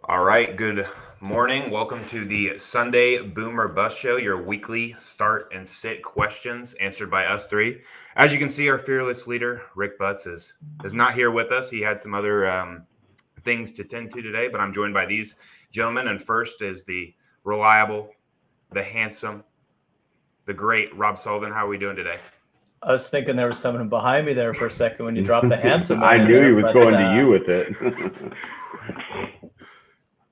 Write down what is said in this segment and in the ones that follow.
All right, good morning. Welcome to the Sunday Boomer Bust Show, your weekly start and sit questions answered by us three. As you can see, our fearless leader, Rick Butts, is not here with us. He had some other things to tend to today, but I'm joined by these gentlemen. And first is the reliable, the handsome, the great Rob Sullivan. How are we doing today? I was thinking there was someone behind me there for a second when you dropped the handsome I one in knew there, he was but, going to you with it.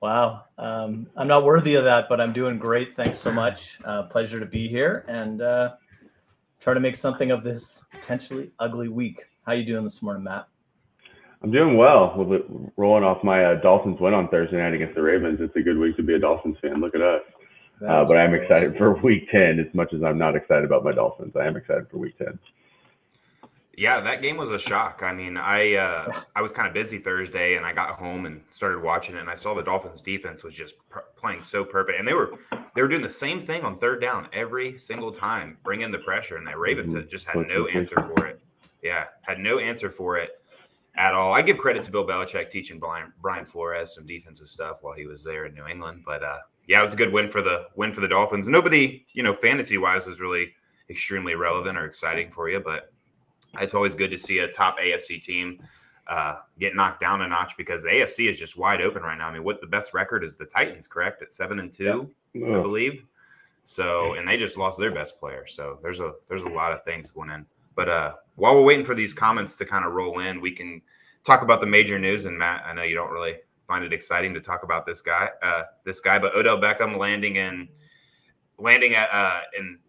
Wow. I'm not worthy of that, but I'm doing great. Thanks so much. Pleasure to be here and try to make something of this potentially ugly week. How you doing this morning, Matt? I'm doing well. With it rolling off my Dolphins win on Thursday night against the Ravens. It's a good week to be a Dolphins fan. Look at us. But I'm excited for Week 10 as much as I'm not excited about my Dolphins. I am excited for Week 10. Yeah, that game was a shock. I mean, I was kind of busy Thursday, and I got home and started watching it, and I saw the Dolphins' defense was just playing so perfect, and they were doing the same thing on third down every single time, bringing the pressure, and the Ravens just had no answer for it. Yeah, had no answer for it at all. I give credit to Bill Belichick teaching Brian Flores some defensive stuff while he was there in New England, but yeah, it was a good win for the Dolphins. Nobody, fantasy wise, was really extremely relevant or exciting for you, but it's always good to see a top AFC team get knocked down a notch because the AFC is just wide open right now. I mean, what the best record is the Titans, correct? At 7-2, I believe. So, and they just lost their best player. So there's a lot of things going in. But while we're waiting for these comments to kind of roll in, we can talk about the major news. And Matt, I know you don't really find it exciting to talk about this guy, but Odell Beckham landing in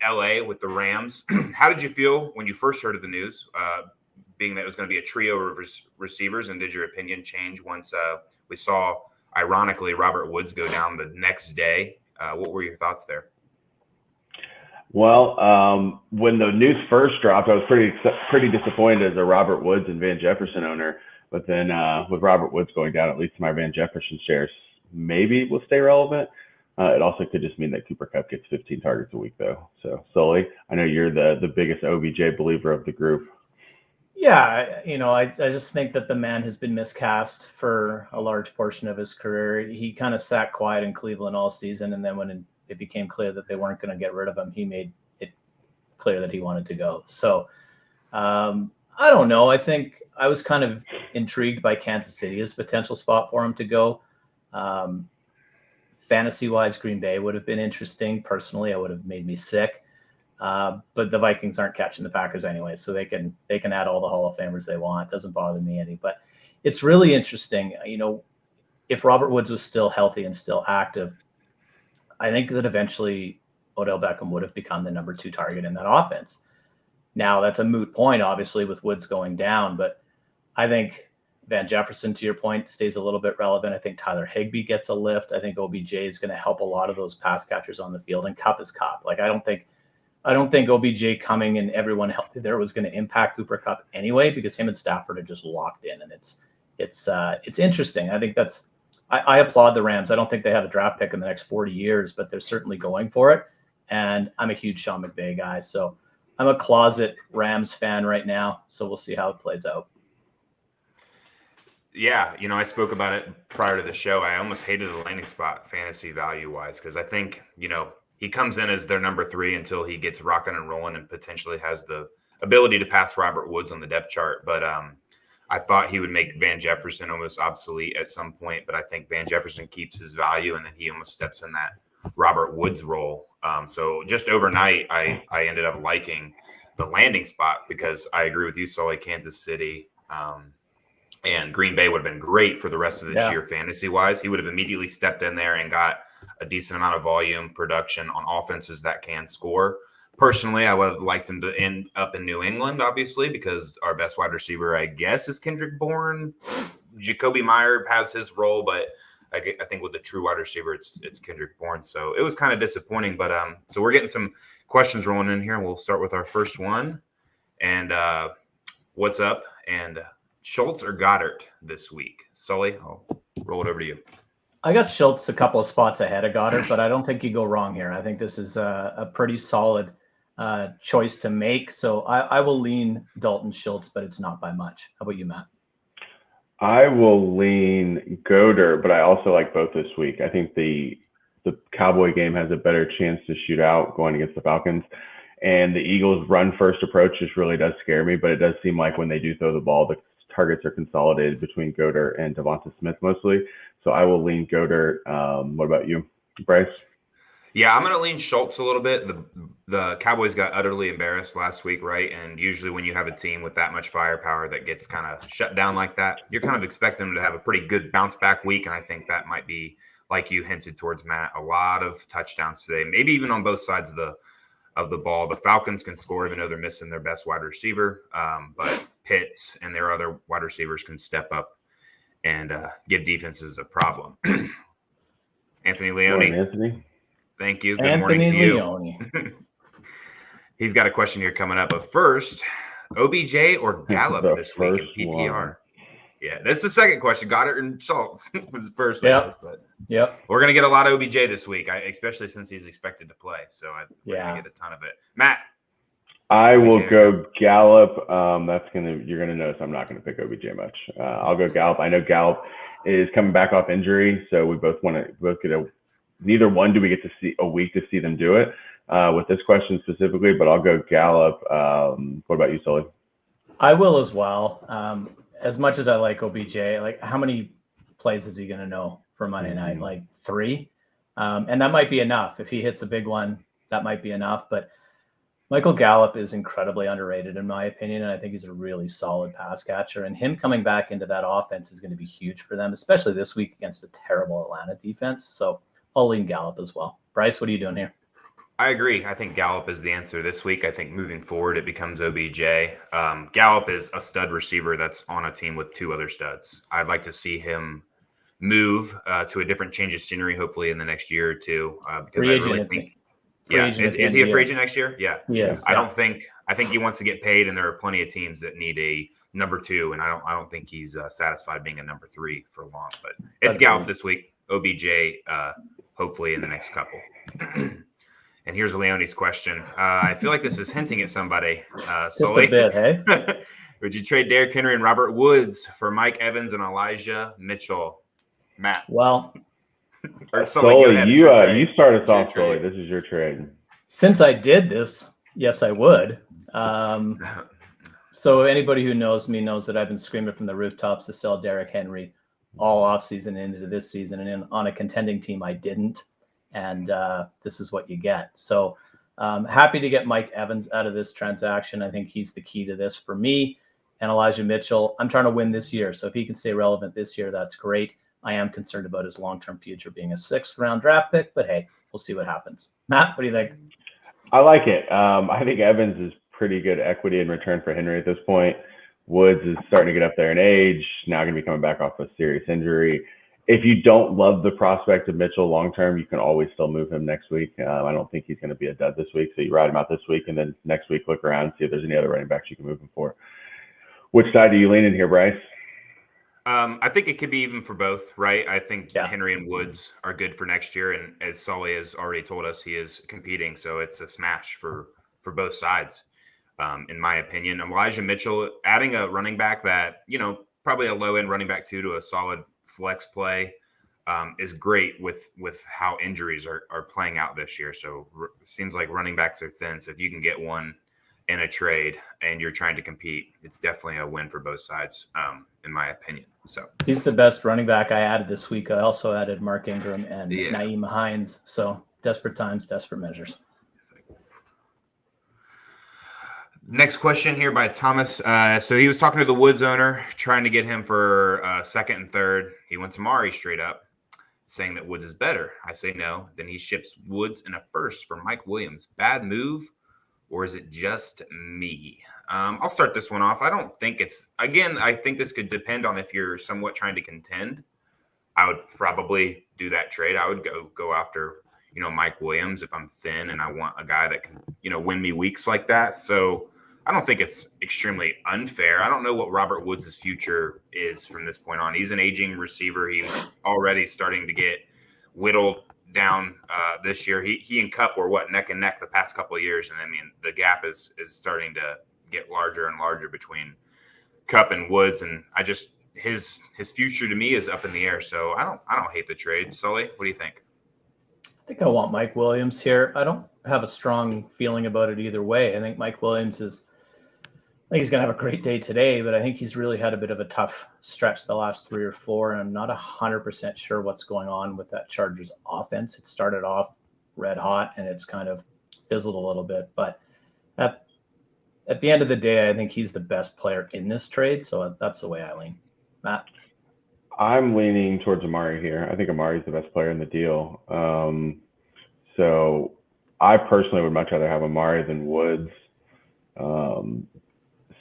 LA with the Rams. How did you feel when you first heard of the news, being that it was going to be a trio of receivers? And did your opinion change once we saw, ironically, Robert Woods go down the next day? What were your thoughts there? Well, when the news first dropped, I was pretty disappointed as a Robert Woods and Van Jefferson owner. But then with Robert Woods going down, at least my Van Jefferson shares maybe will stay relevant. It also could just mean that Cooper Kupp gets 15 targets a week, though. So, Sully, I know you're the biggest OBJ believer of the group. Yeah, I just think that the man has been miscast for a large portion of his career. He kind of sat quiet in Cleveland all season, and then when it became clear that they weren't going to get rid of him, he made it clear that he wanted to go. So, I don't know. I think I was kind of intrigued by Kansas City as a potential spot for him to go. Fantasy-wise, Green Bay would have been interesting. Personally, it would have made me sick. But the Vikings aren't catching the Packers anyway, so they can add all the Hall of Famers they want. It doesn't bother me any. But it's really interesting. If Robert Woods was still healthy and still active, I think that eventually Odell Beckham would have become the number 2 target in that offense. Now, that's a moot point, obviously, with Woods going down, but I think Van Jefferson, to your point, stays a little bit relevant. I think Tyler Higbee gets a lift. I think OBJ is going to help a lot of those pass catchers on the field, and Kupp is Kupp. Like, I don't think OBJ coming and everyone healthy there was going to impact Cooper Kupp anyway, because him and Stafford are just locked in, and it's interesting. I think I applaud the Rams. I don't think they have a draft pick in the next 40 years, but they're certainly going for it. And I'm a huge Sean McVay guy, so I'm a closet Rams fan right now. So we'll see how it plays out. Yeah, I spoke about it prior to the show. I almost hated the landing spot fantasy value-wise because I think, he comes in as their number 3 until he gets rocking and rolling and potentially has the ability to pass Robert Woods on the depth chart. But I thought he would make Van Jefferson almost obsolete at some point, but I think Van Jefferson keeps his value, and then he almost steps in that Robert Woods role. So just overnight, I ended up liking the landing spot because I agree with you, Sully, Kansas City. And Green Bay would have been great for the rest of this year fantasy-wise. He would have immediately stepped in there and got a decent amount of volume production on offenses that can score. Personally, I would have liked him to end up in New England, obviously, because our best wide receiver, I guess, is Kendrick Bourne. Jacoby Meyer has his role, but I think with the true wide receiver, it's Kendrick Bourne. So it was kind of disappointing. But so we're getting some questions rolling in here. We'll start with our first one. And what's up? And Schultz or Goddard this week? Sully, I'll roll it over to you. I got Schultz a couple of spots ahead of Goddard, but I don't think you go wrong here. I think this is a pretty solid choice to make. So I will lean Dalton Schultz, but it's not by much. How about you, Matt? I will lean Goder, but I also like both this week. I think the Cowboy game has a better chance to shoot out going against the Falcons. And the Eagles' run-first approach just really does scare me, but it does seem like when they do throw the ball, the targets are consolidated between Goder and Devonta Smith mostly. So I will lean Goder. What about you, Bryce? Yeah, I'm going to lean Schultz a little bit. The Cowboys got utterly embarrassed last week, right? And usually when you have a team with that much firepower that gets kind of shut down like that, you're kind of expecting them to have a pretty good bounce-back week, and I think that might be, like you hinted towards, Matt, a lot of touchdowns today, maybe even on both sides of the ball. The Falcons can score even though they're missing their best wide receiver, but Pitts and their other wide receivers can step up and give defenses a problem. Anthony Leone. Morning, Anthony. Thank you. Good Anthony morning to you. Leone. He's got a question here coming up. But first, OBJ or Gallup this week in PPR? One. Yeah, this is the second question. Goddard and Schultz was the first. Yep. But yep. We're going to get a lot of OBJ this week, especially since he's expected to play. So we're going to get a ton of it. Matt? I will go Gallup. You're gonna notice I'm not gonna pick OBJ much. I'll go Gallup. I know Gallup is coming back off injury, so we both get neither one do we get to see a week to see them do it with this question specifically, but I'll go Gallup. What about you, Sully? I will as well. As much as I like OBJ, like how many plays is he gonna know for Monday night? Like 3, and that might be enough. If he hits a big one, that might be enough, but Michael Gallup is incredibly underrated in my opinion, and I think he's a really solid pass catcher. And him coming back into that offense is going to be huge for them, especially this week against a terrible Atlanta defense. So I'll lean Gallup as well. Bryce, what are you doing here? I agree. I think Gallup is the answer this week. I think moving forward, it becomes OBJ. Gallup is a stud receiver that's on a team with 2 other studs. I'd like to see him move to a different change of scenery, hopefully in the next year or 2, because I really think. Yeah, is he a free agent next year? Yeah. Yes. I think he wants to get paid, and there are plenty of teams that need a number 2, and I don't think he's satisfied being a number 3 for long. But it's Gallup this week. OBJ, hopefully in the next couple. And here's Leone's question. I feel like this is hinting at somebody. Sully. Just a bit, hey? Would you trade Derrick Henry and Robert Woods for Mike Evans and Elijah Mitchell? Matt. Well. Sully, you start us off, Sully. This is your trade. Since I did this, yes, I would. So anybody who knows me knows that I've been screaming from the rooftops to sell Derrick Henry all offseason into this season. And on a contending team, I didn't. And this is what you get. So happy to get Mike Evans out of this transaction. I think he's the key to this for me. And Elijah Mitchell, I'm trying to win this year. So if he can stay relevant this year, that's great. I am concerned about his long-term future being a 6th-round draft pick, but hey, we'll see what happens. Matt, what do you think? I like it. I think Evans is pretty good equity in return for Henry at this point. Woods is starting to get up there in age, now going to be coming back off a serious injury. If you don't love the prospect of Mitchell long-term, you can always still move him next week. I don't think he's going to be a dud this week, so you ride him out this week, and then next week look around and see if there's any other running backs you can move him for. Which side do you lean in here, Bryce? I think it could be even for both, right? I think Henry and Woods are good for next year, and as Sully has already told us, he is competing, so it's a smash for both sides, in my opinion. Elijah Mitchell, adding a running back that, probably a low-end running back to a solid flex play is great with how injuries are playing out this year. So it seems like running backs are thin, so if you can get one in a trade and you're trying to compete, it's definitely a win for both sides, in my opinion. So he's the best running back I added this week. I also added Mark Ingram and Naeem Hines. So desperate times, desperate measures. Next question here by Thomas. So he was talking to the Woods owner, trying to get him for 2nd and 3rd. He went to Mari straight up, saying that Woods is better. I say no. Then he ships Woods in a 1st for Mike Williams. Bad move? Or is it just me? I'll start this one off. I don't think I think this could depend on if you're somewhat trying to contend. I would probably do that trade. I would go after, Mike Williams if I'm thin and I want a guy that can, win me weeks like that. So I don't think it's extremely unfair. I don't know what Robert Woods' future is from this point on. He's an aging receiver. He's already starting to get whittled down this year. He and Kupp were neck and neck the past couple of years, and I mean the gap is starting to get larger and larger between Kupp and Woods, and I just his future to me is up in the air. So I don't hate the trade. Sully, what do you think? I think I want Mike Williams here. I don't have a strong feeling about it either way. I think Mike Williams I think he's going to have a great day today, but I think he's really had a bit of a tough stretch the last 3 or 4, and I'm not 100% sure what's going on with that Chargers offense. It started off red hot, and it's kind of fizzled a little bit. But at the end of the day, I think he's the best player in this trade, so that's the way I lean. Matt? I'm leaning towards Amari here. I think Amari's the best player in the deal. So I personally would much rather have Amari than Woods.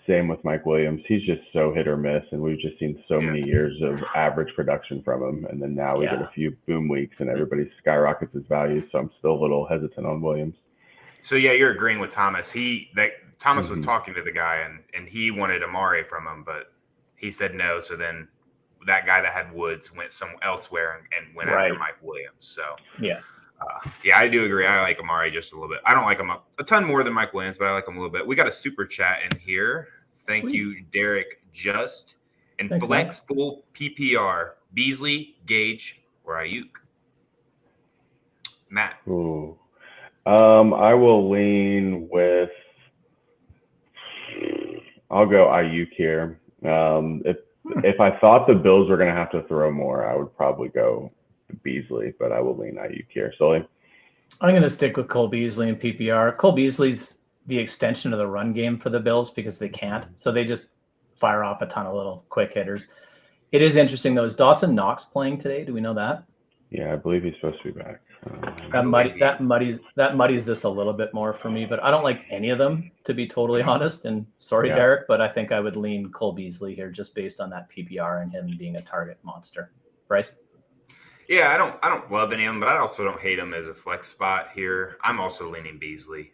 Same with Mike Williams. He's just so hit or miss, and we've just seen so many years of average production from him. And then now we get a few boom weeks, and everybody skyrockets his value. So I'm still a little hesitant on Williams. So yeah, you're agreeing with Thomas. Thomas was talking to the guy, and he wanted Amari from him, but he said no. So then that guy that had Woods went somewhere elsewhere and went after Mike Williams. So yeah, I do agree. I like Amari just a little bit. I don't like him a ton more than Mike Williams, but I like him a little bit. We got a super chat in here. Thank you, Derek Just. And thanks, flex Mike. Full PPR, Beasley, Gage, or Ayuk. Matt. Ooh. I will lean with I'll go Ayuk here. If I thought the Bills were going to have to throw more, I would probably go Beasley, but I will lean Ayuk here. Sully? I'm going to stick with Cole Beasley in PPR. Cole Beasley's the extension of the run game for the Bills because they can't. So they just fire off a ton of little quick hitters. It is interesting, though. Is Dawson Knox playing today? Do we know that? Yeah, I believe he's supposed to be back. That muddies this a little bit more for me, but I don't like any of them, to be totally honest. And sorry, Derek, but I think I would lean Cole Beasley here just based on that PPR and him being a target monster. Bryce? Yeah, I don't love any of them, but I also don't hate him as a flex spot here. I'm also leaning Beasley.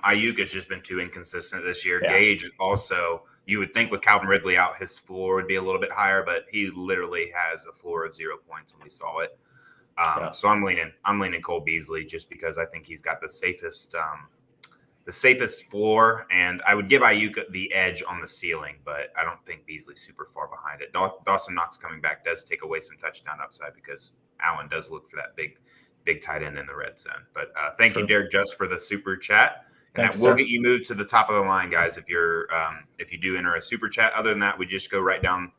Ayuk has just been too inconsistent this year. Yeah. Gage also, you would think with Calvin Ridley out, his floor would be a little bit higher, but he literally has a floor of 0 points when we saw it. So I'm leaning Cole Beasley just because I think he's got the safest floor, and I would give Ayuk the edge on the ceiling, but I don't think Beasley's super far behind it. Dawson Knox coming back does take away some touchdown upside because Allen does look for that big tight end in the red zone. But thank you, Derek, just for the super chat, and that will get you moved to the top of the line, guys. If you do enter a super chat, other than that, we just go right down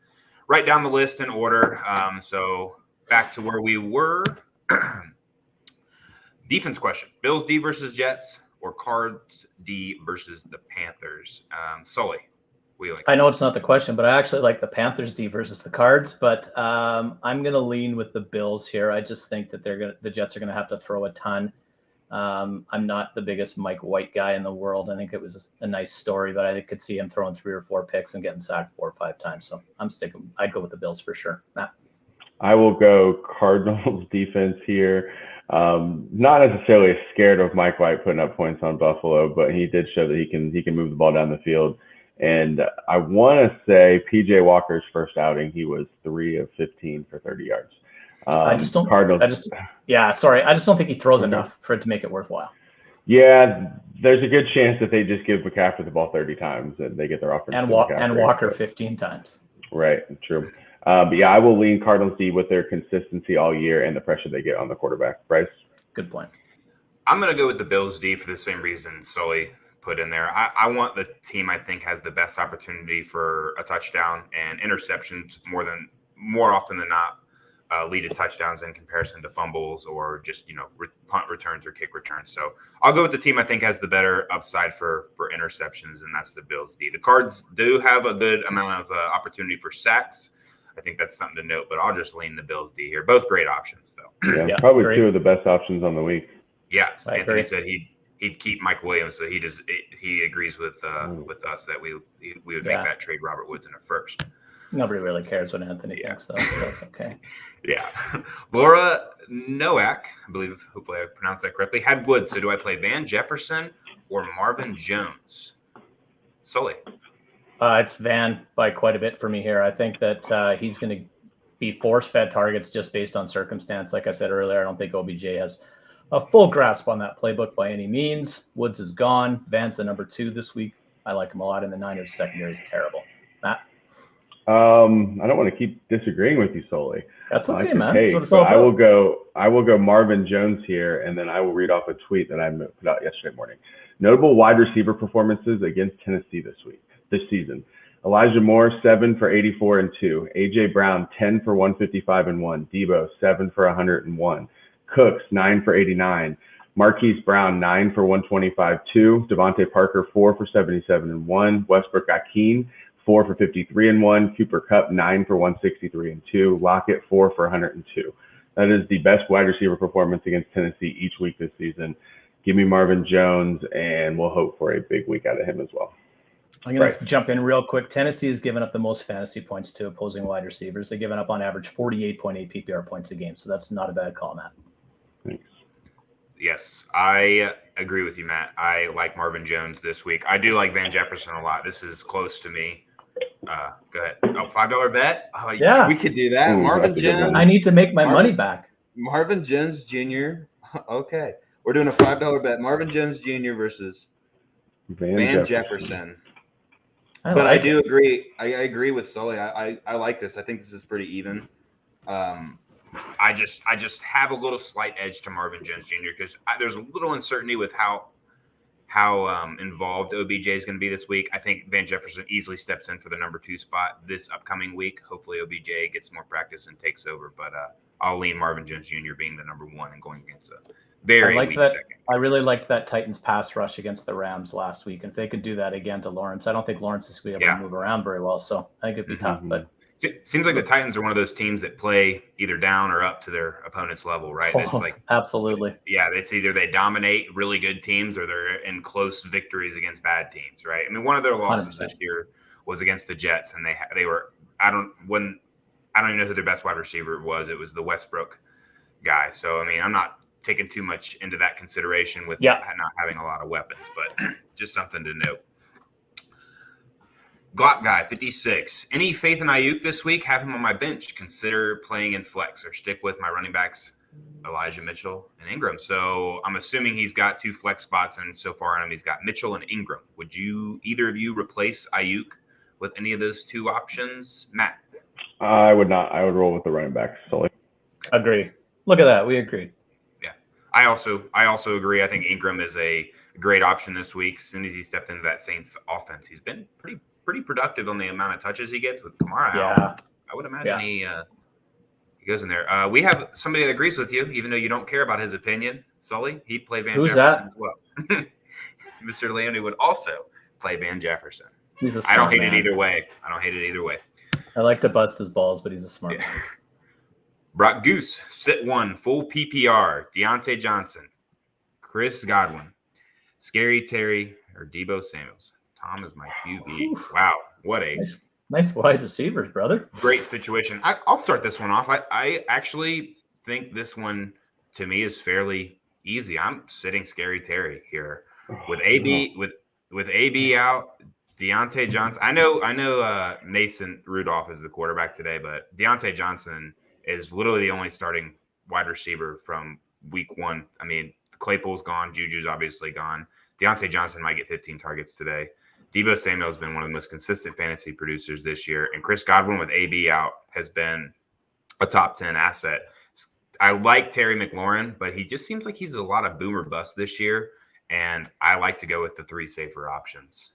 the list in order. So back to where we were. Defense question: Bills D versus Jets, or Cards D versus the Panthers? Sully, what do you like? I know it's not the question, but I actually like the Panthers D versus the Cards. But I'm going to lean with the Bills here. I just think that the Jets are going to have to throw a ton. I'm not the biggest Mike White guy in the world. I think it was a nice story, but I could see him throwing 3 or 4 picks and getting sacked 4 or 5 times. So I'd go with the Bills for sure. Matt? I will go Cardinals defense here. Not necessarily scared of Mike White putting up points on Buffalo, but he did show that he can move the ball down the field. And I want to say PJ Walker's first outing, he was 3 of 15 for 30 yards. I just don't think he throws enough for it to make it worthwhile. Yeah, there's a good chance that they just give McCaffrey the ball 30 times and they get their offense. And Walker 15 times. Right, true. But yeah, I will lean Cardinals D with their consistency all year and the pressure they get on the quarterback. Bryce? Good point. I'm going to go with the Bills D for the same reason Sully put in there. I want the team I think has the best opportunity for a touchdown, and interceptions more often than not lead to touchdowns in comparison to fumbles or just, punt returns or kick returns. So I'll go with the team I think has the better upside for interceptions, and that's the Bills D. The Cards do have a good amount of opportunity for sacks. I think that's something to note, but I'll just lean the Bills D here. Both great options, though. Yeah, probably great. 2 of the best options on the week. Yeah, Anthony said he'd keep Mike Williams, so he agrees with us that we would make that trade Robert Woods in a first. Nobody really cares what Anthony thinks, so that's okay. Yeah. Laura Nowak, I believe, hopefully I pronounced that correctly, had Woods. So do I play Van Jefferson or Marvin Jones? Sully. It's Van by quite a bit for me here. I think that he's going to be force-fed targets just based on circumstance. Like I said earlier, I don't think OBJ has a full grasp on that playbook by any means. Woods is gone. Van's the number 2 this week. I like him a lot, and the Niners secondary is terrible. Matt? I don't want to keep disagreeing with you, Sully. That's I like okay, your man. take, That's what it's all but about. I will go Marvin Jones here, and then I will read off a tweet that I put out yesterday morning. Notable wide receiver performances against Tennessee this season. Elijah Moore, 7 for 84 and 2. AJ Brown, 10 for 155 and 1. Debo, 7 for 101. Cooks, 9 for 89. Marquise Brown, 9 for 125, 2. Devontae Parker, 4 for 77 and 1. Westbrook Akeem, 4 for 53 and 1. Cooper Kupp, 9 for 163 and 2. Lockett, 4 for 102. That is the best wide receiver performance against Tennessee each week this season. Give me Marvin Jones, and we'll hope for a big week out of him as well. I'm going to jump in real quick. Tennessee has given up the most fantasy points to opposing wide receivers. They've given up on average 48.8 PPR points a game, so that's not a bad call, Matt. Thanks. Yes, I agree with you, Matt. I like Marvin Jones this week. I do like Van Jefferson a lot. This is close to me. Go ahead. Oh, $5 bet? Oh, Yeah. We could do that. Ooh, Marvin that's a good one. Jones. I need to make my money back. Marvin Jones Jr. Okay. We're doing a $5 bet. Marvin Jones Jr. versus Van Jefferson. I do agree. I agree with Sully. I like this. I think this is pretty even. I just have a little slight edge to Marvin Jones Jr. because there's a little uncertainty with how involved OBJ is going to be this week. I think Van Jefferson easily steps in for the number 2 spot this upcoming week. Hopefully OBJ gets more practice and takes over, but I'll lean Marvin Jones Jr. being the number 1 and going against a very weak second. I really liked that Titans pass rush against the Rams last week. And if they could do that again to Lawrence, I don't think Lawrence is going to be able to move around very well. So I think it'd be tough. But it seems like the Titans are one of those teams that play either down or up to their opponent's level, right? It's like absolutely. Yeah, it's either they dominate really good teams or they're in close victories against bad teams, right? I mean, one of their losses 100%. this year was against the Jets, and they were I don't even know who their best wide receiver was. It was the Westbrook guy. So I mean, I'm not taking too much into that consideration with not having a lot of weapons, but just something to note. Glock Guy 56. Any faith in Ayuk this week? Have him on my bench. Consider playing in flex or stick with my running backs, Elijah Mitchell and Ingram. So I'm assuming he's got 2 flex spots, and so far on him, he's got Mitchell and Ingram. Would either of you replace Ayuk with any of those 2 options? Matt? I would not. I would roll with the running backs, Sully. Agree. Look at that. We agree. Yeah. I also agree. I think Ingram is a great option this week. As soon as he stepped into that Saints offense, he's been pretty productive on the amount of touches he gets with Kamara out. I would imagine he goes in there. We have somebody that agrees with you, even though you don't care about his opinion. Sully, he'd play Van Jefferson as well. Mr. Landry would also play Van Jefferson. I don't hate it either way. I like to bust his balls, but he's a smart man. Brock Goose, sit 1, full PPR. Deontay Johnson, Chris Godwin, Scary Terry, or Debo Samuels. Tom is my QB. Wow, what a nice wide receivers, brother. Great situation. I'll start this one off. I actually think this one to me is fairly easy. I'm sitting Scary Terry here with AB with AB out. Deontay Johnson. I know. Mason Rudolph is the quarterback today, but Deontay Johnson is literally the only starting wide receiver from week 1. I mean, Claypool's gone. Juju's obviously gone. Deontay Johnson might get 15 targets today. Debo Samuel has been one of the most consistent fantasy producers this year, and Chris Godwin with AB out has been a top 10 asset. I like Terry McLaurin, but he just seems like he's a lot of boomer bust this year, and I like to go with the 3 safer options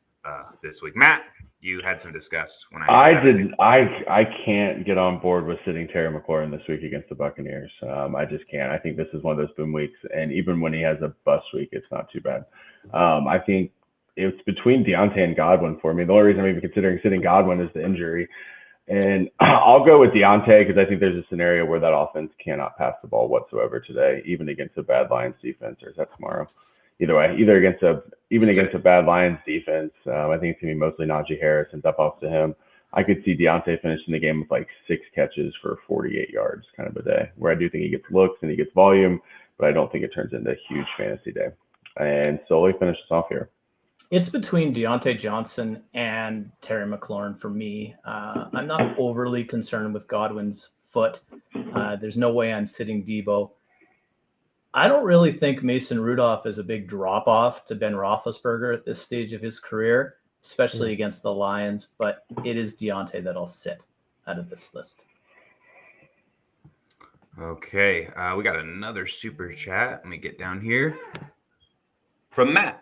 this week. Matt, you had some discussed when I can't get on board with sitting Terry McLaurin this week against the Buccaneers. I just can't. I think this is one of those boom weeks, and even when he has a bust week, it's not too bad. I think it's between Deontay and Godwin for me. The only reason I'm even considering sitting Godwin is the injury. And I'll go with Deontay because I think there's a scenario where that offense cannot pass the ball whatsoever today, even against a bad Lions defense, or is that tomorrow? Either way, against a bad Lions defense, I think it's going to be mostly Najee Harris and dump off to him. I could see Deontay finishing the game with like 6 catches for 48 yards kind of a day, where I do think he gets looks and he gets volume, but I don't think it turns into a huge fantasy day. And Sully finishes off here. It's between Deontay Johnson and Terry McLaurin for me. I'm not overly concerned with Godwin's foot. There's no way I'm sitting Debo. I don't really think Mason Rudolph is a big drop-off to Ben Roethlisberger at this stage of his career. especially against the Lions, but it is Deontay that I'll sit out of this list. Okay, we got another super chat. Let me get down here. From Matt.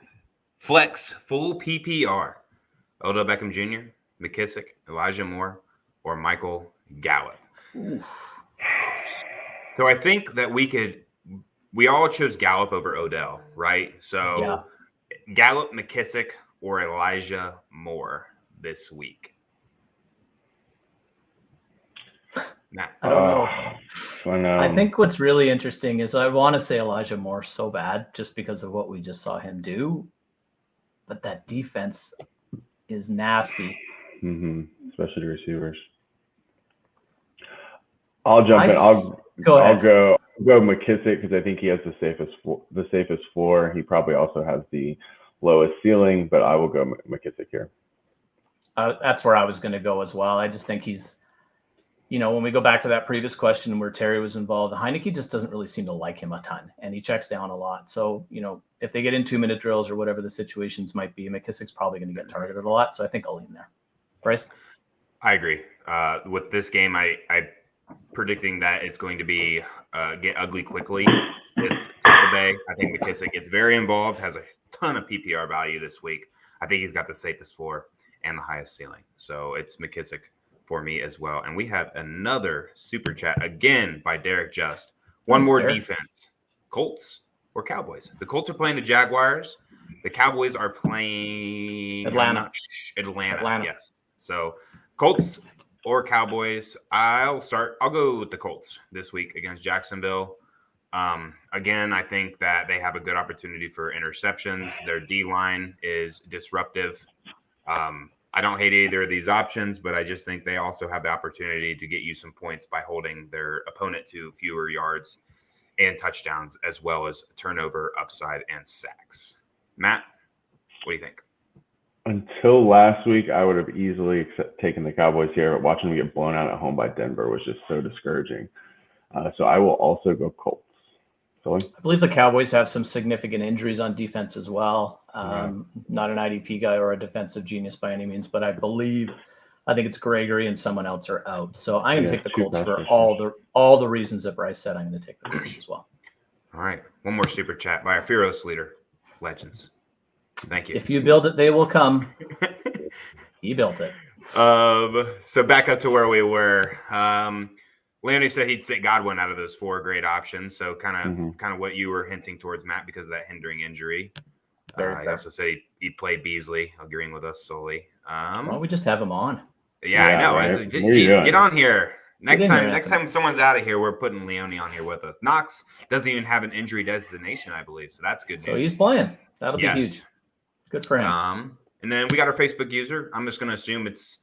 Flex full PPR. Odell Beckham Jr., McKissick, Elijah Moore, or Michael Gallup. Oof. So I think that we all chose Gallup over Odell, right? So Gallup, McKissick, or Elijah Moore this week. Nah. I don't know. I think what's really interesting is I want to say Elijah Moore so bad just because of what we just saw him do. But that defense is nasty. Especially the receivers. I'll jump in. I'll go McKissick because I think he has the safest floor. He probably also has the lowest ceiling, but I will go McKissick here. That's where I was going to go as well. I just think he's, when we go back to that previous question where Terry was involved, Heineke just doesn't really seem to like him a ton, and he checks down a lot. So, if they get in 2-minute drills or whatever the situations might be, McKissick's probably going to get targeted a lot. So I think I'll lean there. Bryce? I agree. With this game, I predicting that it's going to be get ugly quickly with Tampa Bay. I think McKissick gets very involved, has a ton of PPR value this week. I think he's got the safest floor and the highest ceiling. So it's McKissick for me as well. And we have another super chat again by Derek Just. One more defense. Colts or Cowboys? The Colts are playing the Jaguars. The Cowboys are playing Atlanta. Yes. So Colts or Cowboys. I'll go with the Colts this week against Jacksonville. Again, I think that they have a good opportunity for interceptions. Their D-line is disruptive. I don't hate either of these options, but I just think they also have the opportunity to get you some points by holding their opponent to fewer yards and touchdowns, as well as turnover, upside, and sacks. Matt, what do you think? Until last week, I would have easily taken the Cowboys here, but watching them get blown out at home by Denver was just so discouraging. So I will also go Colts. Sully? I believe the Cowboys have some significant injuries on defense as well. Not an IDP guy or a defensive genius by any means, but I think it's Gregory and someone else are out. So I'm going to take the Colts for all the reasons that Bryce said. I'm going to take the Colts as well. All right. One more super chat by our fearless leader, Legends. Thank you. If you build it, they will come. He built it. So back up to where we were. Leone said he'd sit Godwin out of those 4 great options. So kind of what you were hinting towards, Matt, because of that hindering injury. He also said he'd play Beasley, agreeing with us solely. Why don't we just have him on? Yeah, I know. Right. Get on here. Next time someone's out of here, we're putting Leone on here with us. Knox doesn't even have an injury designation, I believe. So that's good news. So he's playing. That'll be huge. Good for him. And then we got our Facebook user. I'm just going to assume it's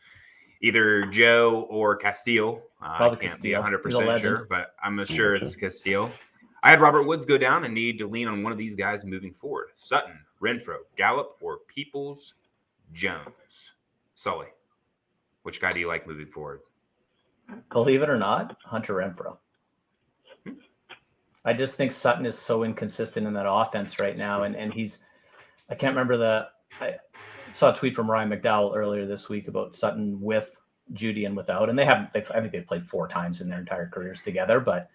either Joe or Castile. I can't be 100% sure, but I'm sure it's Castile. I had Robert Woods go down and need to lean on one of these guys moving forward. Sutton, Renfro, Gallup, or Peoples-Jones. Sully, which guy do you like moving forward? Believe it or not, Hunter Renfro. I just think Sutton is so inconsistent in that offense right now, and he's – I can't remember I saw a tweet from Ryan McDowell earlier this week about Sutton with Judy and without, and I think they've played 4 times in their entire careers together, but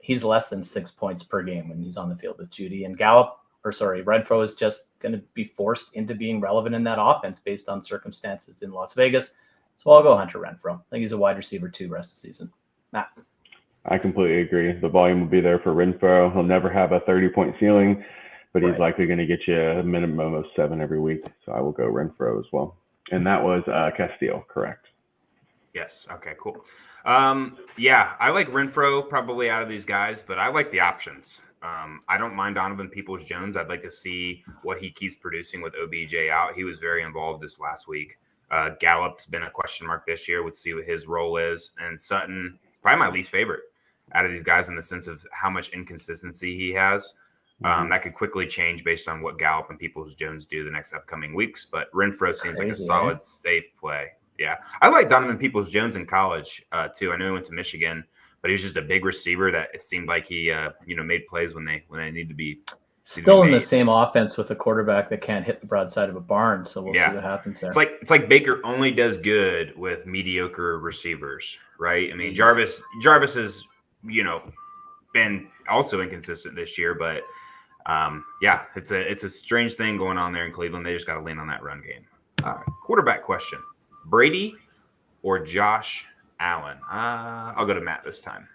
he's less than 6 points per game when he's on the field with Judy. And Renfro is just going to be forced into being relevant in that offense based on circumstances in Las Vegas. So I'll go Hunter Renfro. I think he's a wide receiver 2 rest of the season. Matt? I completely agree. The volume will be there for Renfro. He'll never have a 30-point ceiling, but he's likely going to get you a minimum of 7 every week. So I will go Renfro as well. And that was Castile, correct? Yes. Okay, cool. I like Renfro probably out of these guys, but I like the options. I don't mind Donovan Peoples-Jones. I'd like to see what he keeps producing with OBJ out. He was very involved this last week. Gallup's been a question mark this year. We'll see what his role is. And Sutton, probably my least favorite out of these guys in the sense of how much inconsistency he has. That could quickly change based on what Gallup and Peoples-Jones do the next upcoming weeks. But Renfro seems like a solid, safe play. Yeah. I like Donovan Peoples-Jones in college, too. I know he went to Michigan, but he was just a big receiver that it seemed like he, made plays when they need to be Still in the same offense with a quarterback that can't hit the broadside of a barn. So we'll see what happens there. It's like Baker only does good with mediocre receivers, right? I mean, Jarvis has, been also inconsistent this year, but it's a strange thing going on there in Cleveland. They just got to lean on that run game. Quarterback question: Brady or Josh Allen? I'll go to Matt this time.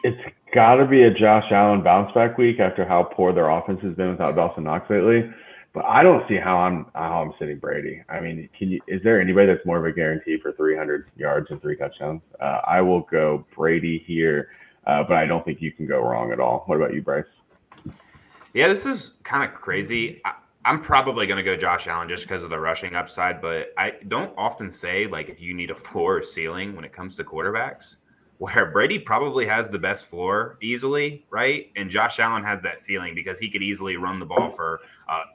It's got to be a Josh Allen bounce back week after how poor their offense has been without Dawson Knox lately. But I don't see how I'm sitting Brady. I mean, is there anybody that's more of a guarantee for 300 yards and 3 touchdowns? I will go Brady here, but I don't think you can go wrong at all. What about you, Bryce? Yeah, this is kind of crazy. I'm probably going to go Josh Allen just because of the rushing upside, but I don't often say like if you need a floor or ceiling when it comes to quarterbacks, where Brady probably has the best floor easily, right? And Josh Allen has that ceiling because he could easily run the ball for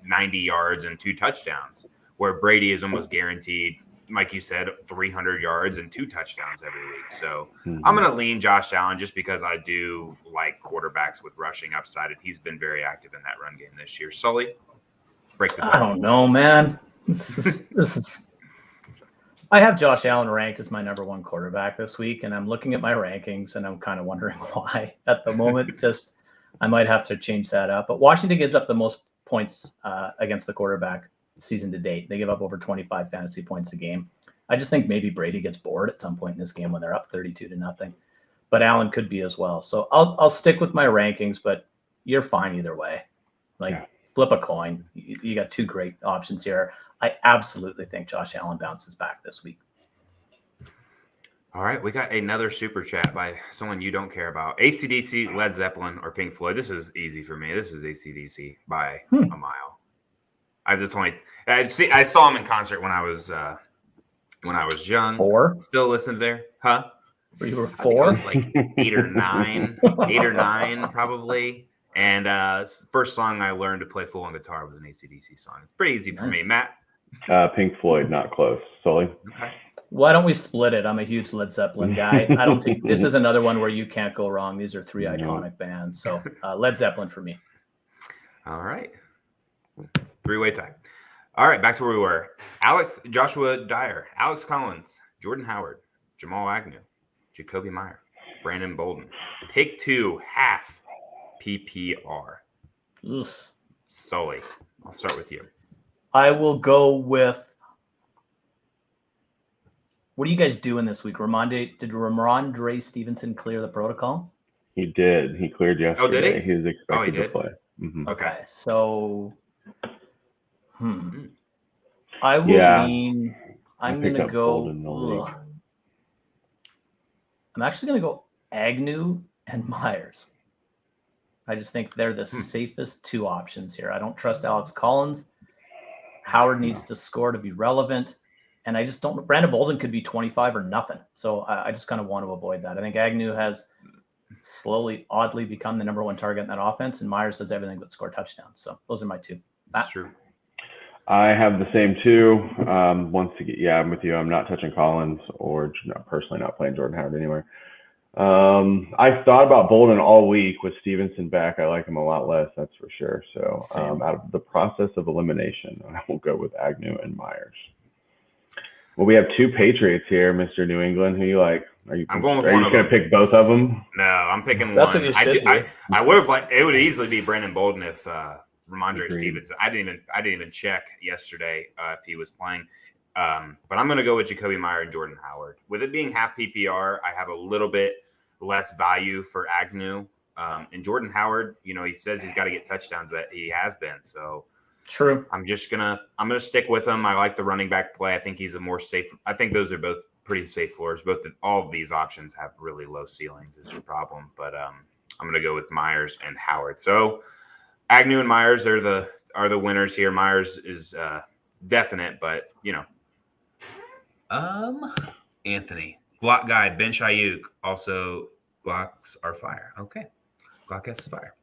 90 yards and 2 touchdowns, where Brady is almost guaranteed, like you said, 300 yards and 2 touchdowns every week. So I'm going to lean Josh Allen just because I do like quarterbacks with rushing upside, and he's been very active in that run game this year. Sully, break the tie. I don't know, man. This is I have Josh Allen ranked as my number 1 quarterback this week, and I'm looking at my rankings, and I'm kind of wondering why at the moment. Just I might have to change that up. But Washington gives up the most points against the quarterback season to date. They give up over 25 fantasy points a game. I just think maybe Brady gets bored at some point in this game when they're up 32-0. But Allen could be as well. So I'll stick with my rankings, but you're fine either way. Flip a coin. You got 2 great options here. I absolutely think Josh Allen bounces back this week. All right, we got another super chat by someone you don't care about. AC/DC, Led Zeppelin, or Pink Floyd. This is easy for me. This is AC/DC by a mile. I saw him in concert when I was young. 4? Still listened there, huh? You were 4? I was like 8 or 9, 8 or 9 probably. And first song I learned to play full on guitar was an AC/DC song. It's pretty easy for me. Matt? Pink Floyd, not close. Sully? Okay. Why don't we split it? I'm a huge Led Zeppelin guy. I don't think this is another one where you can't go wrong. These are 3 iconic bands. So Led Zeppelin for me. All right. 3-way tie. All right, back to where we were. Joshua Dyer, Alex Collins, Jordan Howard, Jamal Agnew, Jacoby Meyer, Brandon Bolden. Pick 2, half PPR. Oof. Sully, I'll start with you. I will go with. What are you guys doing this week? Did Ramondre Stevenson clear the protocol? He did. He cleared yesterday. Oh, did he? He was expected to play. Mm-hmm. Okay, so I will lean. I'm going to go. I'm actually going to go Agnew and Myers. I just think they're the safest 2 options here. I don't trust Alex Collins. Howard needs to score to be relevant. And I just don't. Brandon Bolden could be 25 or nothing. So I just kind of want to avoid that. I think Agnew has slowly, oddly become the number 1 target in that offense, and Myers does everything but score touchdowns. So those are my 2. That's true. I have the same 2. I'm with you. I'm not touching Collins or personally not playing Jordan Howard anywhere. I thought about Bolden all week. With Stevenson back, I like him a lot less, that's for sure. So out of the process of elimination, I will go with Agnew and Myers. Well, we have 2 Patriots here, Mr. New England. Who you like? I'm going with one of them. Are you going to pick both of them? No, I'm picking That's one. What you should do. I would have liked. It would easily be Brandon Bolden if Ramondre Stevenson. I didn't even check yesterday if he was playing. But I'm going to go with Jacoby Meyer and Jordan Howard. With it being half PPR, I have a little bit less value for Agnew. And Jordan Howard, he says he's got to get touchdowns, but he has been. So true. I'm gonna stick with him. I like the running back play. I think he's a more safe. I think those are both pretty safe floors. All of these options have really low ceilings is your problem. But I'm gonna go with Myers and Howard. So Agnew and Myers are the winners here. Myers is definite, but Anthony Glock guy bench Ayuk also Glocks are fire. Okay, Glock has fire.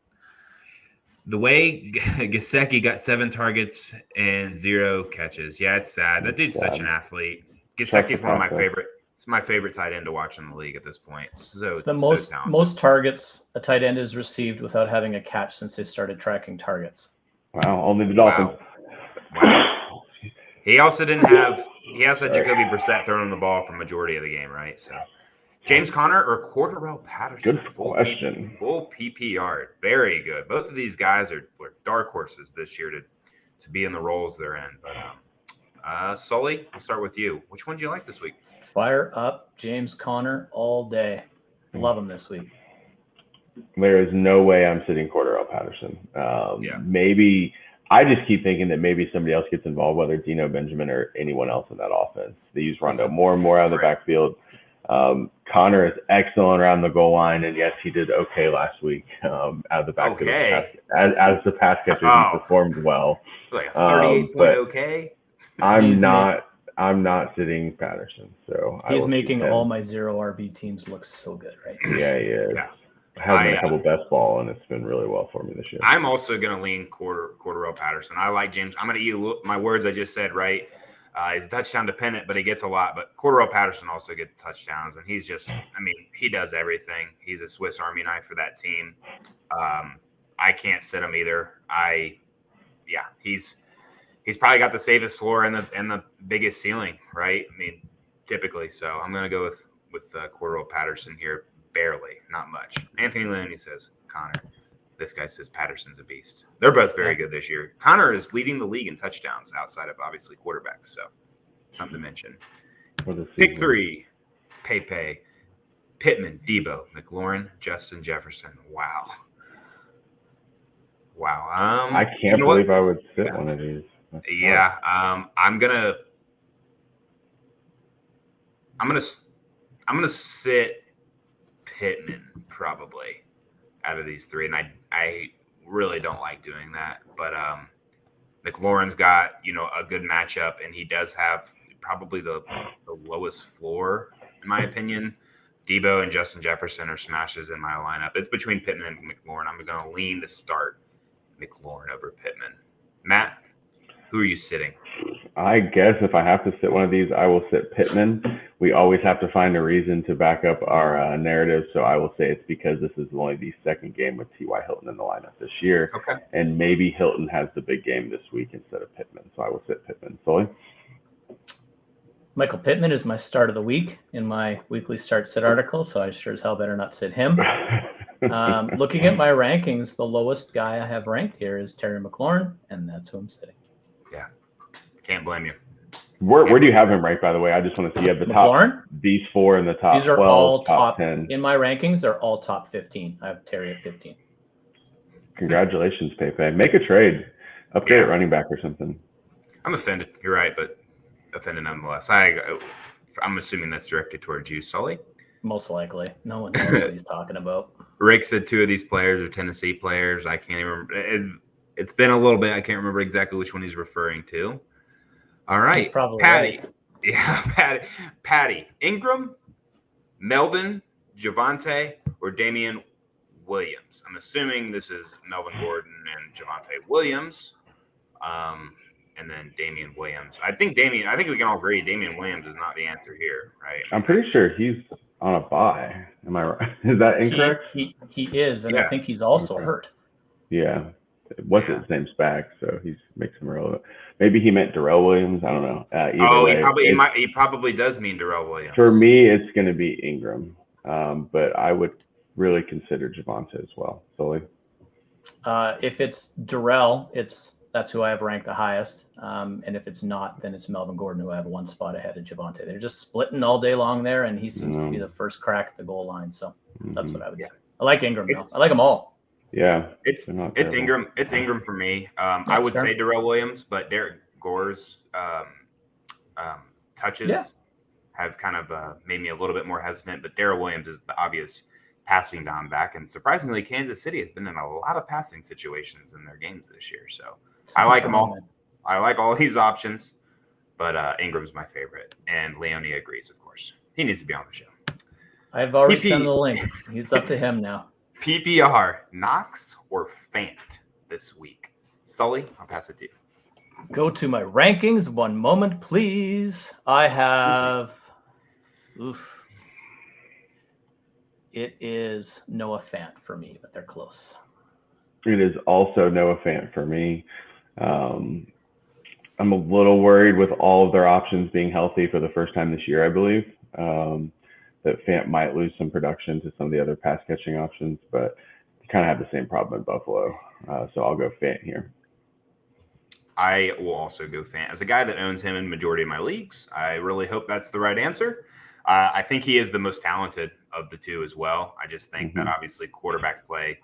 The way Gesicki got 7 targets and 0 catches. Yeah, it's sad. That dude's such an athlete. Gesicki's one of my favorite. It's my favorite tight end to watch in the league at this point. So It's the so talented. most targets a tight end has received without having a catch since they started tracking targets. Wow, only the Dolphins. Wow. He also didn't have. He also had Jacoby Brissett throwing the ball for majority of the game, right? So, James Conner or Cordarrelle Patterson? Good question. Full PPR, very good. Both of these guys were dark horses this year to be in the roles they're in. But Sully, I'll start with you. Which one do you like this week? Fire up James Conner all day. Love him this week. There is no way I'm sitting Cordarrelle Patterson. Maybe I just keep thinking that maybe somebody else gets involved, whether it's Dino Benjamin or anyone else in that offense. They use Rondo more and more out of the backfield. Connor is excellent around the goal line, and yes, he did okay last week out of the backfield. Okay. As the pass catcher, he performed well. Like a 38 point okay. I'm not sitting Patterson, so he's making all my 0 RB teams look so good, right? Yeah, he is. Yeah. I had a couple best ball, and it's been really well for me this year. I'm also going to lean Cordarrelle Patterson. I like James. I'm going to use my words I just said, right? He's touchdown dependent, but he gets a lot. But Cordarrelle Patterson also gets touchdowns, and he's just, I mean, he does everything. He's a Swiss Army knife for that team. I can't sit him either. He's probably got the safest floor and the biggest ceiling, right? I mean, typically. So I'm going to go with Cordarrelle Patterson here. Barely, not much. Anthony Leone says Connor. This guy says Patterson's a beast. They're both very good this year. Connor is leading the league in touchdowns outside of obviously quarterbacks. So something to mention. Pick 3, Pepe, Pittman, Debo, McLaurin, Justin Jefferson. Wow. I can't believe I would sit one of these. I'm gonna sit Pittman probably out of these 3, and I really don't like doing that. But McLaurin's got a good matchup, and he does have probably the lowest floor in my opinion. Debo and Justin Jefferson are smashes in my lineup. It's between Pittman and McLaurin. I'm going to lean to start McLaurin over Pittman. Matt, who are you sitting? I guess if I have to sit one of these, I will sit Pittman. We always have to find a reason to back up our narrative, so I will say it's because this is only the second game with T.Y. Hilton in the lineup this year. Okay. And maybe Hilton has the big game this week instead of Pittman, so I will sit Pittman. Sully? Michael Pittman is my start of the week in my weekly start sit article, so I sure as hell better not sit him. Looking at my rankings, the lowest guy I have ranked here is Terry McLaurin, and that's who I'm sitting. Yeah. Can't blame you. Where do you have him ranked, by the way? I just want to see you have the McLaurin? top, these 4 in the top 12, These are all top 10. In my rankings, they're all top 15. I have Terry at 15. Congratulations, Pepe. Make a trade. Upgrade at running back or something. I'm offended. You're right, but offended nonetheless. I'm assuming that's directed towards you, Sully. Most likely. No one knows what he's talking about. Rick said 2 of these players are Tennessee players. I can't even remember. It's been a little bit. I can't remember exactly which one he's referring to. All right. He's probably Patty. right. Yeah, Patty. Ingram, Melvin, Javonte, or Damian Williams. I'm assuming this is Melvin Gordon and Javonte Williams. And then Damian Williams. I think we can all agree Damian Williams is not the answer here, right? I'm pretty sure he's on a bye. Am I right? Is that incorrect? He is, and I think he's also hurt. Yeah. What's his name's back, so he makes him relevant. Maybe he meant Darrell Williams. I don't know. He probably does mean Darrell Williams. For me, it's going to be Ingram, but I would really consider Javonte as well. Sully? If it's Darrell, that's who I have ranked the highest. And if it's not, then it's Melvin Gordon, who I have 1 spot ahead of Javonte. They're just splitting all day long there, and he seems to be the first crack at the goal line. So that's what I would do. I like Ingram, though. I like them all. Yeah, it's Ingram. It's Ingram for me. I would say Darrell Williams, but Derek Gore's touches have kind of made me a little bit more hesitant. But Darrell Williams is the obvious passing down back, and surprisingly, Kansas City has been in a lot of passing situations in their games this year. So I like them all. I like all these options, but Ingram's my favorite, and Leone agrees. Of course, he needs to be on the show. I've already sent the link. It's up to him now. PPR, Knox or Fant this week? Sully, I'll pass it to you. Go to my rankings. 1 moment, please. I have Oof. It is Noah Fant for me, but they're close. It is also Noah Fant for me. I'm a little worried with all of their options being healthy for the first time this year, I believe, that Fant might lose some production to some of the other pass catching options, but they kind of have the same problem in Buffalo. So I'll go Fant here. I will also go Fant. As a guy that owns him in majority of my leagues, I really hope that's the right answer. I think he is the most talented of the two as well. I just think that obviously quarterback play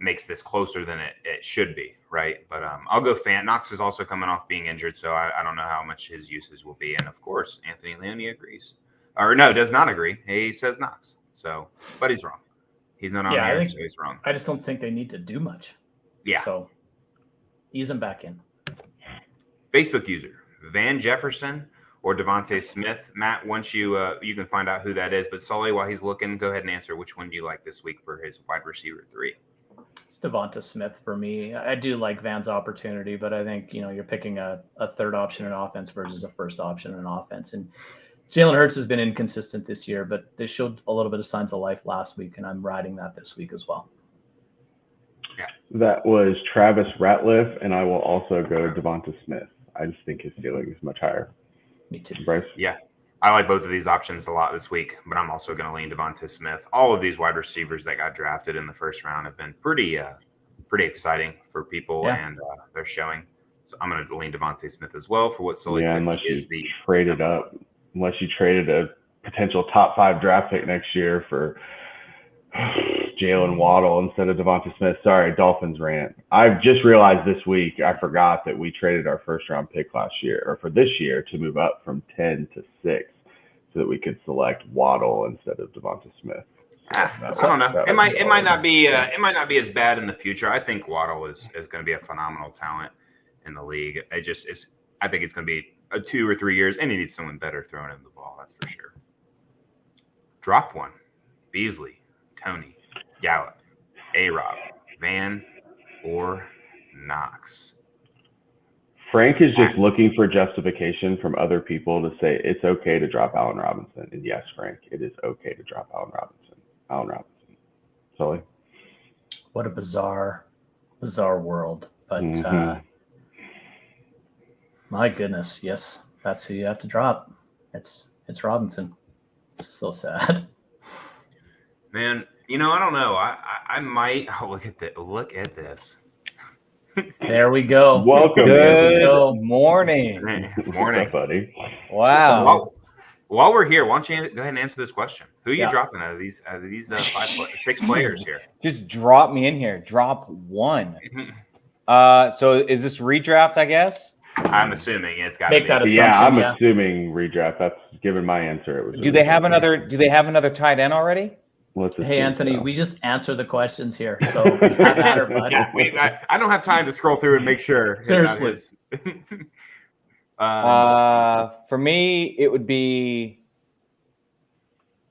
makes this closer than it should be, right? But I'll go Fant. Knox is also coming off being injured, so I don't know how much his uses will be. And of course, Anthony Leone agrees. Or no, does not agree. He says Knox. So, but he's wrong. He's not on here, so he's wrong. I just don't think they need to do much. Yeah. So ease him back in. Facebook user, Van Jefferson or Devontae Smith. Matt, once you can find out who that is, but Sully, while he's looking, go ahead and answer. Which one do you like this week for his wide receiver 3? It's Devonta Smith for me. I do like Van's opportunity, but I think, you're picking a third option in offense versus a first option in offense. And Jalen Hurts has been inconsistent this year, but they showed a little bit of signs of life last week, and I'm riding that this week as well. Yeah. That was Travis Ratliff, and I will also go Devonta Smith. I just think his ceiling is much higher. Me too. Bryce? Yeah. I like both of these options a lot this week, but I'm also going to lean Devontae Smith. All of these wide receivers that got drafted in the first round have been pretty exciting for people, and they're showing. So I'm going to lean Devontae Smith as well for what Sully said is the traded up. Unless you traded a potential top 5 draft pick next year for Jalen Waddle instead of Devonta Smith. Sorry, Dolphins rant. I've just realized this week, I forgot that we traded our first round pick last year, or for this year, to move up from 10 to 6 so that we could select Waddle instead of Devonta Smith. I don't know. It might not be as bad in the future. I think Waddle is going to be a phenomenal talent in the league. I think it's going to be 2 or 3 years, and he needs someone better throwing him the ball. That's for sure. Drop one. Beasley, Tony, Gallup, A-Rob, Van, or Knox. Frank is just looking for justification from other people to say it's okay to drop Allen Robinson. And yes, Frank, it is okay to drop Allen Robinson. Sully? What a bizarre world. But my goodness, yes, that's who you have to drop. It's Robinson. So sad. Man, I don't know. I might look at this. There we go. Welcome. Good morning. Morning, buddy. Wow. While we're here, why don't you go ahead and answer this question? Who are you Yeah. dropping out of these 6 players here? Just drop me in here. Drop one. So is this redraft, I guess? I'm assuming it's got to Make be. that assumption. Yeah, I'm yeah. assuming redraft. That's given my answer. It was. Do they have another tight end already? Hey, Anthony, we just answer the questions here. So it's not matter, bud. Yeah, I don't have time to scroll through and make sure. Seriously. For me, it would be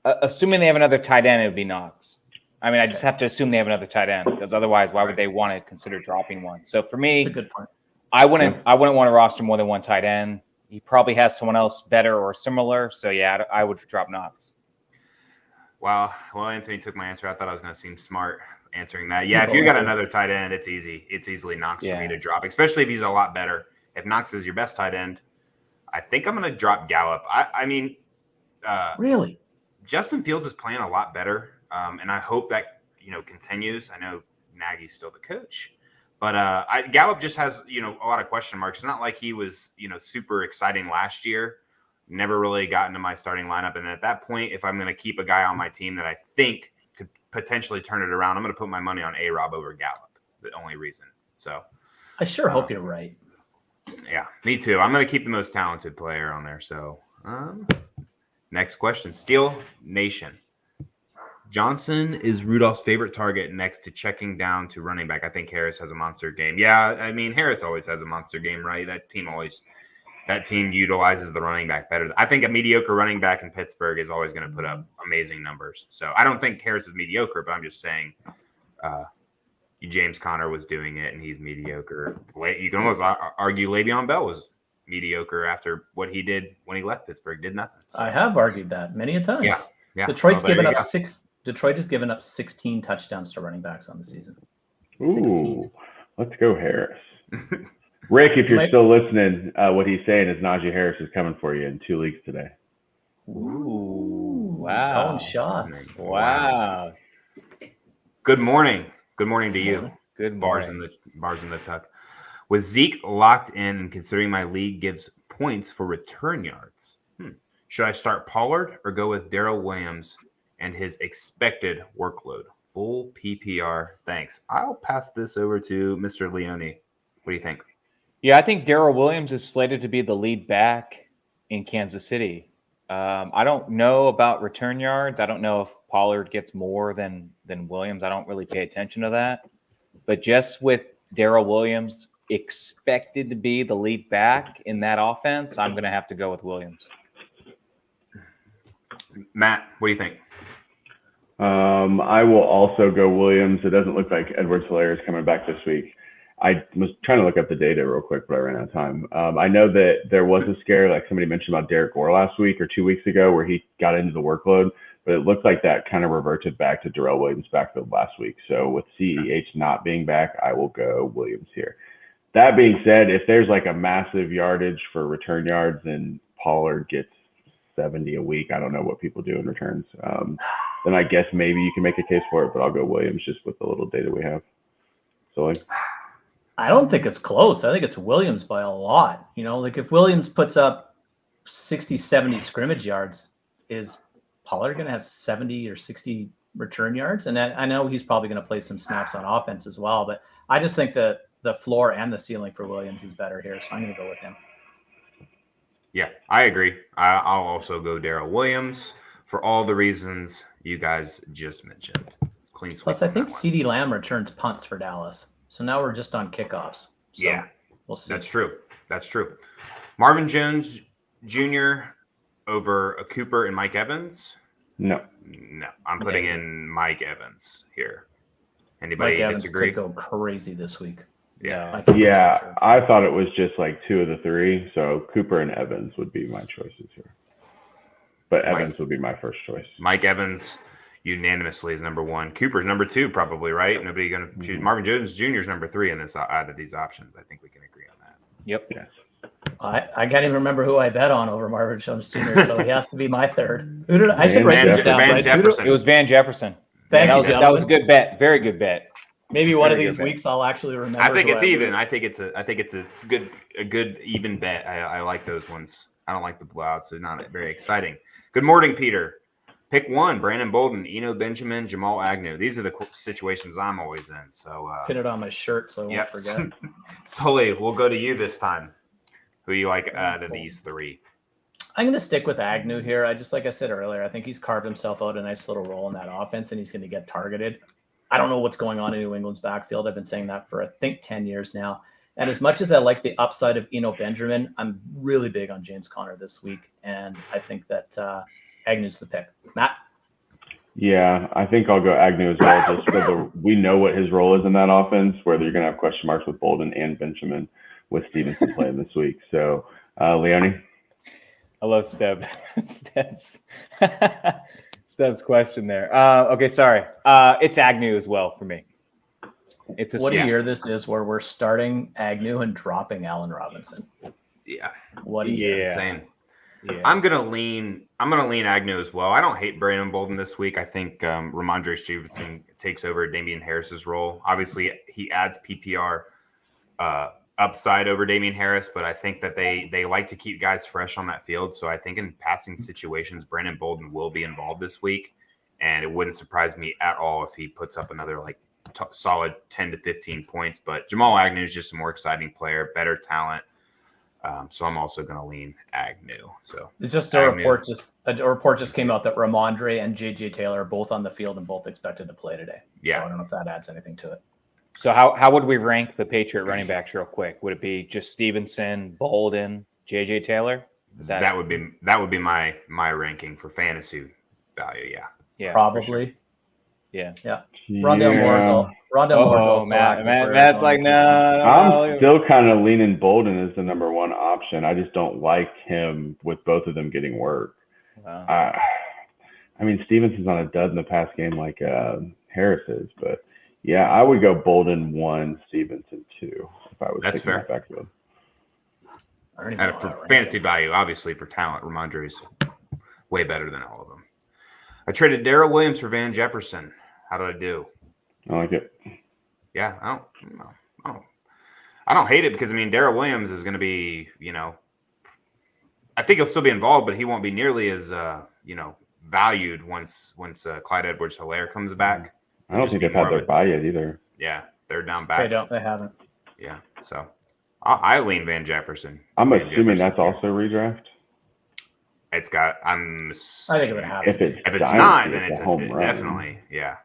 assuming they have another tight end, it would be Knox. I mean, I just have to assume they have another tight end, because otherwise, why would they want to consider dropping one? So for me, That's a good point. I wouldn't want to roster more than one tight end. He probably has someone else better or similar. So yeah, I would drop Knox. Wow. Well, Anthony took my answer. I thought I was going to seem smart answering that. Yeah, if you got another tight end, it's easy. It's easily Knox for me to drop, especially if he's a lot better. If Knox is your best tight end, I think I'm going to drop Gallup. I mean, Really? Justin Fields is playing a lot better, and I hope that continues. I know Nagy's still the coach, but Gallup just has a lot of question marks. It's not like he was super exciting last year. Never really got into my starting lineup, and at that point, if I'm going to keep a guy on my team that I think could potentially turn it around, I'm going to put my money on A-Rob over Gallup. The only reason. So I sure hope you're right. Yeah, me too. I'm going to keep the most talented player on there. So next question. Steel Nation. Johnson is Rudolph's favorite target next to checking down to running back. I think Harris has a monster game. Yeah, I mean, Harris always has a monster game, right? That team utilizes the running back better. I think a mediocre running back in Pittsburgh is always going to put up amazing numbers. So I don't think Harris is mediocre, but I'm just saying James Conner was doing it, and he's mediocre. You can almost argue Le'Veon Bell was mediocre after what he did when he left Pittsburgh. Did nothing. So. I have argued that many a times. Yeah. Detroit's Well, given there up you go. Detroit has given up 16 touchdowns to running backs on the season. Ooh, 16. let's go Harris. Rick, if you're Mike- still listening, what he's saying is Najee Harris is coming for you in 2 leagues today. Ooh, wow. Calling shots. Wow. Good morning. Good morning to you. Good Bars morning. in the tuck. With Zeke locked in and considering my league gives points for return yards, should I start Pollard or go with Darrell Williams and his expected workload? Full PPR. Thanks. I'll pass this over to Mr. Leone. What do you think? Yeah, I think Darrell Williams is slated to be the lead back in Kansas City. I don't know about return yards. I don't know if Pollard gets more than Williams. I don't really pay attention to that. But just with Darrell Williams expected to be the lead back in that offense, I'm going to have to go with Williams. Matt, what do you think? I will also go Williams. It doesn't look like Edwards-Helaire is coming back this week. I was trying to look up the data real quick, but I ran out of time. I know that there was a scare, like somebody mentioned about Derek Gore last week or 2 weeks ago, where he got into the workload, but it looked like that kind of reverted back to Darrell Williams' backfield last week. So with CEH not being back, I will go Williams here. That being said, if there's like a massive yardage for return yards and Pollard gets 70 a week, I don't know what people do in returns, then I guess maybe you can make a case for it, but I'll go Williams just with the little data we have. Sully? I don't think it's close. I think it's Williams by a lot. You know, like if Williams puts up 60, 70 scrimmage yards, is Pollard going to have 70 or 60 return yards? And I know he's probably going to play some snaps on offense as well, but I just think that the floor and the ceiling for Williams is better here, so I'm going to go with him. Yeah, I agree. I'll also go Darrell Williams for all the reasons you guys just mentioned. Clean sweep. Plus, I think on that one. CeeDee Lamb returns punts for Dallas. So now we're just on kickoffs. So Yeah, we'll see. That's true. That's true. Marvin Jones Jr. over a Cooper and Mike Evans? No. No, I'm putting in Mike Evans here. Anybody Mike Evans disagree? could go crazy this week. Yeah. Yeah, I thought it was just like 2 of the 3. So Cooper and Evans would be my choices here. But Evans would be my first choice. Mike Evans unanimously is number 1. Cooper's number 2, probably, right? Nobody going to choose. Marvin Jones Jr. is number 3 in this out of these options. I think we can agree on that. Yep. Yes. I can't even remember who I bet on over Marvin Jones Jr., so he has to be my third. Who did I should write this down, Van Bryce. Jefferson. It was Van Jefferson. Thank that you, was gentlemen. a good bet. Very good bet. Maybe one of Very these good bet. weeks I'll actually remember. I think who it's lose. even. I think it's a good even bet. I like those ones. I don't like the blowouts. They're not very exciting. Good morning, Peter. Pick one: Brandon Bolden, Eno Benjamin, Jamal Agnew. These are the situations I'm always in. So Pin it on my shirt so I won't forget. Sully, we'll go to you this time. Who you like out of these 3? I'm going to stick with Agnew here. Like I said earlier, I think he's carved himself out a nice little role in that offense, and he's going to get targeted. I don't know what's going on in New England's backfield. I've been saying that for, I think, 10 years now. And as much as I like the upside of Eno Benjamin, I'm really big on James Conner this week, and I think that Agnew's the pick. Matt? Yeah, I think I'll go Agnew as well. Just for we know what his role is in that offense, whether you're going to have question marks with Bolden and Benjamin with Stevenson playing this week. So, Leone? I love Stev's question there. Okay, sorry. It's Agnew as well for me. It's What a year this is where we're starting Agnew and dropping Allen Robinson. Yeah. What a year. Insane. Yeah. I'm gonna lean Agnew as well. I don't hate Brandon Bolden this week. I think Ramondre Stevenson takes over Damian Harris's role. Obviously, he adds PPR upside over Damian Harris, but I think that they like to keep guys fresh on that field. So I think in passing situations, Brandon Bolden will be involved this week, and it wouldn't surprise me at all if he puts up another solid 10 to 15 points. But Jamal Agnew is just a more exciting player, better talent. So I'm also going to lean Agnew. So it's just a report just came out that Ramondre and JJ Taylor are both on the field and both expected to play today. Yeah. So I don't know if that adds anything to it. So how would we rank the Patriot running backs real quick? Would it be just Stevenson, Bolden, JJ Taylor? That would be my ranking for fantasy value. Yeah. Yeah, Probably. for sure. Yeah. Rondale Moore's also active for Matt's Arizona like, too. no. I'm still kind of leaning Bolden as the number one option. I just don't like him with both of them getting work. Wow. I mean, Stevenson's on a dud in the past game like Harris is, but yeah, I would go Bolden 1, Stevenson 2 if I was That's taking fair. that backfield. For fantasy value, obviously for talent, Ramondre's way better than all of them. I traded Darrell Williams for Van Jefferson. How did I do? I like it. Yeah, I don't hate it because I mean Darrell Williams is going to be, I think he'll still be involved, but he won't be nearly as valued once Clyde Edwards-Helaire comes back. I don't think they've had their bye yet either. Yeah, they're down back. They haven't. Yeah, so I lean Van Jefferson. I'm assuming that's also redraft. It's got. I think it would happen. If it's Dynasty, not, then it's a home run. definitely. Yeah,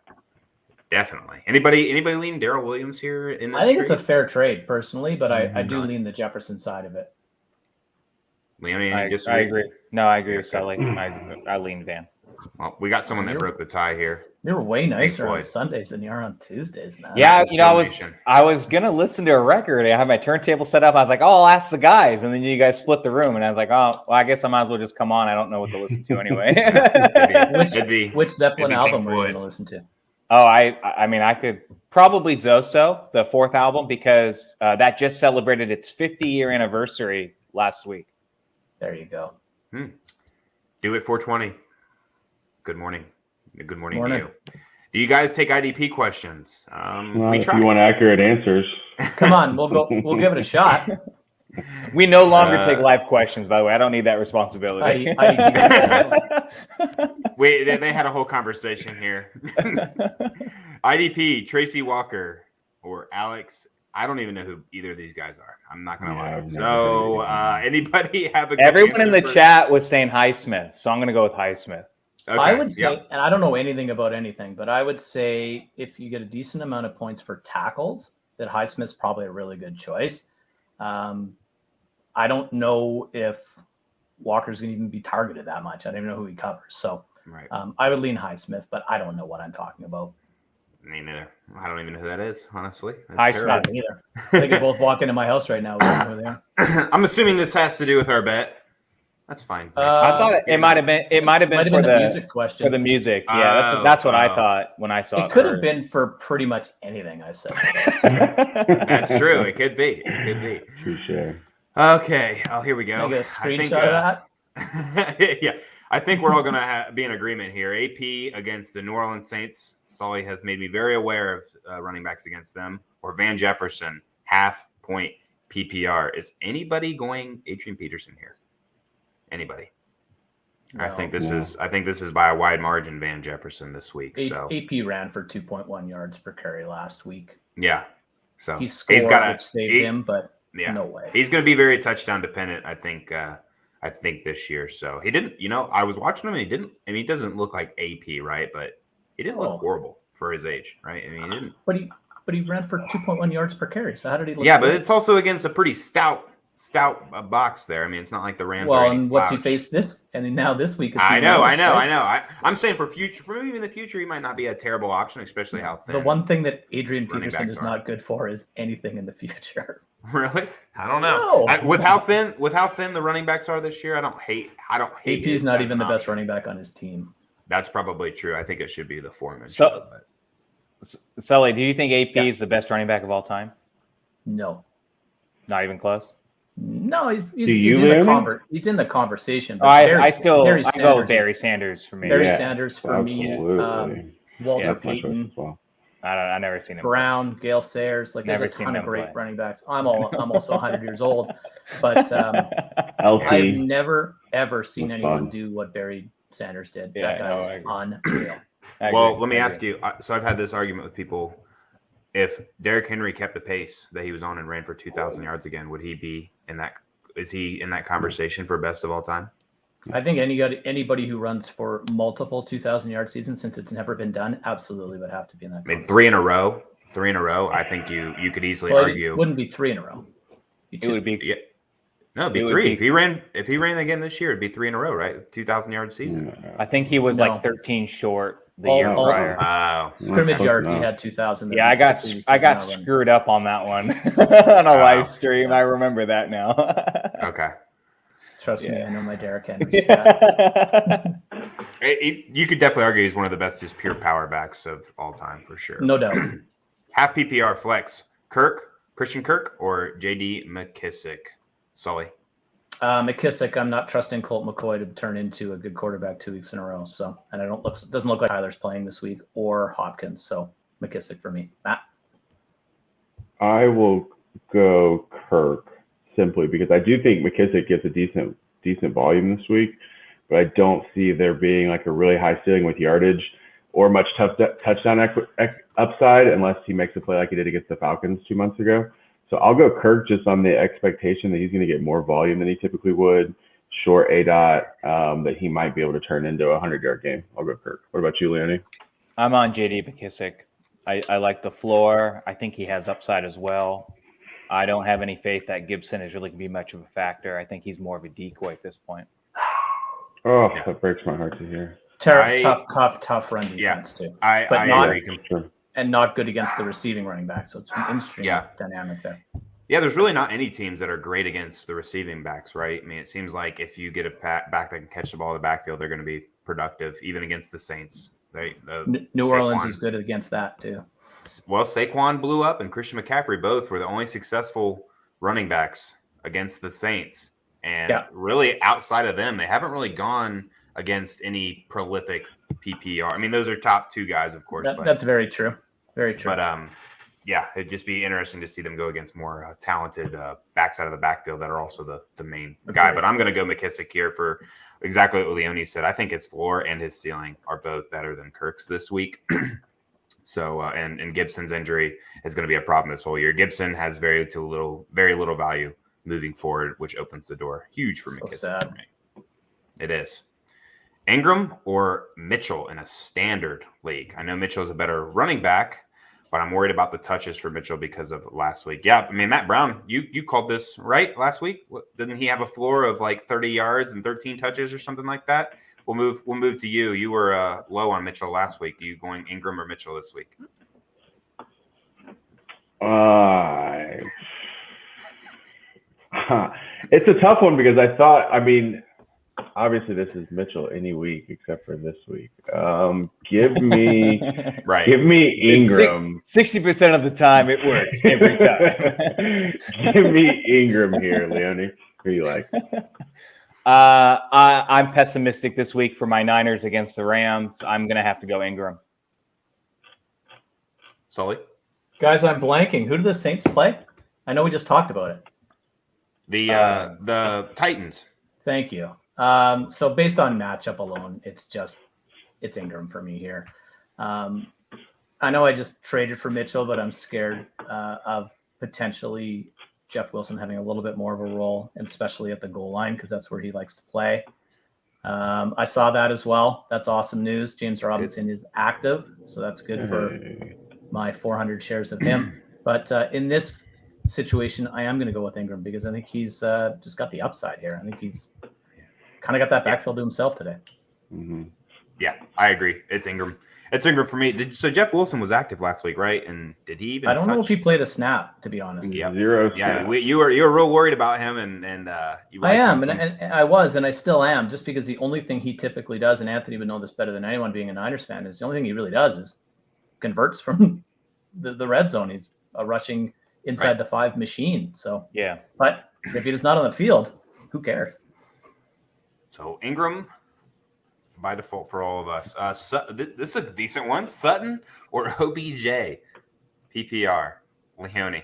definitely. Anybody lean Darrell Williams here in this? I think it's a fair trade personally, but I do lean the Jefferson side of it. Leonie, I agree. No, I agree with Sully. I lean Van. Well, we got someone that broke the tie here. You're way nicer on Sundays than you are on Tuesdays, man. Yeah, I was gonna listen to a record. I had my turntable set up. I was like, "Oh, I'll ask the guys," and then you guys split the room, and I was like, "Oh, well, I guess I might as well just come on. I don't know what to listen to anyway." Which Zeppelin album were you going to listen to? Oh, I mean, I could probably Zoso, the 4th album, because that just celebrated its 50-year anniversary last week. There you go. Do it 420. Good morning. Good morning to you. Do you guys take IDP questions? If you want accurate answers, come on, we'll give it a shot. We no longer take live questions, by the way. I don't need that responsibility. Wait, they had a whole conversation here. IDP, Tracy Walker or Alex. I don't even know who either of these guys are. I'm not going to lie. So anybody have a good Everyone in the chat was saying Highsmith, so I'm going to go with Highsmith. Okay, I would say, and I don't know anything about anything, but I would say if you get a decent amount of points for tackles, that Highsmith's probably a really good choice. I don't know if Walker's going to even be targeted that much. I don't even know who he covers. So I would lean Highsmith, but I don't know what I'm talking about. Me neither. I don't even know who that is, honestly. Highsmith either. They could both walk into my house right now. I'm assuming this has to do with our bet. That's fine. I thought it might have been. It might have been for the music question. For the music, yeah. That's what I thought when I saw it. It could have been for pretty much anything I said. That's true. It could be. Touché. Okay. Oh, here we go. Can I get a screenshot of that? Yeah. I think we're all going to be in agreement here. AP against the New Orleans Saints. Sully has made me very aware of running backs against them. Or Van Jefferson, half-point PPR. Is anybody going Adrian Peterson here? Anybody? No. I think this is by a wide margin Van Jefferson this week. So AP ran for 2.1 yards per carry last week. Yeah. So he scored, which saved him, but no way. He's going to be very touchdown dependent, I think this year. So he didn't, I was watching him and he didn't, he doesn't look like AP, right? But he didn't look horrible for his age, right? He didn't. But he ran for 2.1 yards per carry. So how did he look? Yeah, but it's also against a pretty stout box there. It's not like the Rams. Well, and what's he faced this? And then now this week. I know. I'm saying for maybe in the future, he might not be a terrible option, especially how thin. The one thing that Adrian Peterson is not good for is anything in the future. Really? I don't know. No. With how thin the running backs are this year, I don't hate. AP is not even the best running back on his team. That's probably true. I think it should be the Foreman. So, Sully, do you think AP is the best running back of all time? No. Not even close? No, he's in the conversation. But I go with Barry Sanders for me. Barry Sanders for me. Walter Payton. I never seen him. Brown, Gale Sayers. There's a ton of great running backs. I'm also 100 years old, but I've never ever seen anyone do what Barry Sanders did. Yeah, that guy was unreal. Well, let me ask you. So I've had this argument with people. If Derrick Henry kept the pace that he was on and ran for 2,000 yards again, would he be in that? Is he in that conversation for best of all time? I think anybody who runs for multiple 2,000-yard seasons, since it's never been done, absolutely would have to be in that. 3 in a row. I think you could easily argue. It wouldn't be 3 in a row. It would be. Yeah. No, it'd be 3. If he ran again this year, it'd be 3 in a row, right? 2,000-yard season. I think he was like 13 short the year All- prior. Wow. Scrimmage Close yards, he enough. had 2,000. Yeah, I got screwed up on that one on a live stream. I remember that now. Okay. Trust me, Yeah. I know my Derrick Henry stat. You could definitely argue he's one of the best just pure power backs of all time for sure. No doubt. Half PPR flex. Christian Kirk, or JD McKissick? Sully. McKissick, I'm not trusting Colt McCoy to turn into a good quarterback 2 weeks in a row. So, and doesn't look like Tyler's playing this week or Hopkins. So McKissick for me. Matt? I will go Kirk simply because I do think McKissick gets a decent volume this week, but I don't see there being like a really high ceiling with yardage or much touchdown upside unless he makes a play like he did against the Falcons 2 months ago. So I'll go Kirk just on the expectation that he's going to get more volume than he typically would, short ADOT, that he might be able to turn into a 100-yard game. I'll go Kirk. What about you, Leone? I'm on JD McKissick. I like the floor. I think he has upside as well. I don't have any faith that Gibson is really going to be much of a factor. I think he's more of a decoy at this point. Oh, that breaks my heart to hear. Tough run defense too. I agree. And not good against the receiving running back. So it's an interesting dynamic there. Yeah, there's really not any teams that are great against the receiving backs, right? I mean, it seems like if you get a back that can catch the ball in the backfield, they're going to be productive, even against the Saints. New Orleans is good against that too. Well, Saquon blew up and Christian McCaffrey both were the only successful running backs against the Saints. And really outside of them, they haven't really gone against any prolific PPR. I mean, those are top two guys, of course. That's very true. Very true. But yeah, it'd just be interesting to see them go against more talented backs out of the backfield that are also the main guy. But I'm going to go McKissick here for exactly what Leone said. I think his floor and his ceiling are both better than Kirk's this week. So, and Gibson's injury is going to be a problem this whole year. Gibson has very little value moving forward, which opens the door huge for McKissick. For me. It is. Ingram or Mitchell in a standard league? I know Mitchell is a better running back, but I'm worried about the touches for Mitchell because of last week. Yeah, I mean, Matt Brown, you called this right last week. Didn't he have a floor of like 30 yards and 13 touches or something like that? We'll move to you. You were low on Mitchell last week. Are you going Ingram or Mitchell this week? It's a tough one because I thought, I mean, obviously this is Mitchell any week except for this week. Give me Ingram. 60% of the time it works every time. Give me Ingram here, Leone. Who you like? I'm pessimistic this week for my Niners against the Rams. I'm going to have to go Ingram. Sully? Guys, I'm blanking. Who do the Saints play? I know we just talked about it. The Titans. Thank you. So based on matchup alone, it's Ingram for me here. I know I just traded for Mitchell, but I'm scared of potentially Jeff Wilson having a little bit more of a role, and especially at the goal line, because that's where he likes to play. I saw that as well. That's awesome news. James Robinson is active, so that's good for my 400 shares of him. But in this situation, I am going to go with Ingram because I think he's just got the upside here. I think he's kind of got that backfield to himself today. Mm-hmm. Yeah, I agree. It's Ingram. It's Ingram for me. So Jeff Wilson was active last week, right? And did he even? I don't know if he played a snap, to be honest. Yeah, Zero. Yeah, you were real worried about him, and you. I am, and I was, and I still am. Just because the only thing he typically does, and Anthony would know this better than anyone, being a Niners fan, is the only thing he really does is converts from the red zone. He's a rushing inside the 5 machine. So yeah, but if he's not on the field, who cares? So Ingram. By default for all of us. This is a decent one. Sutton or OBJ? PPR. Leone.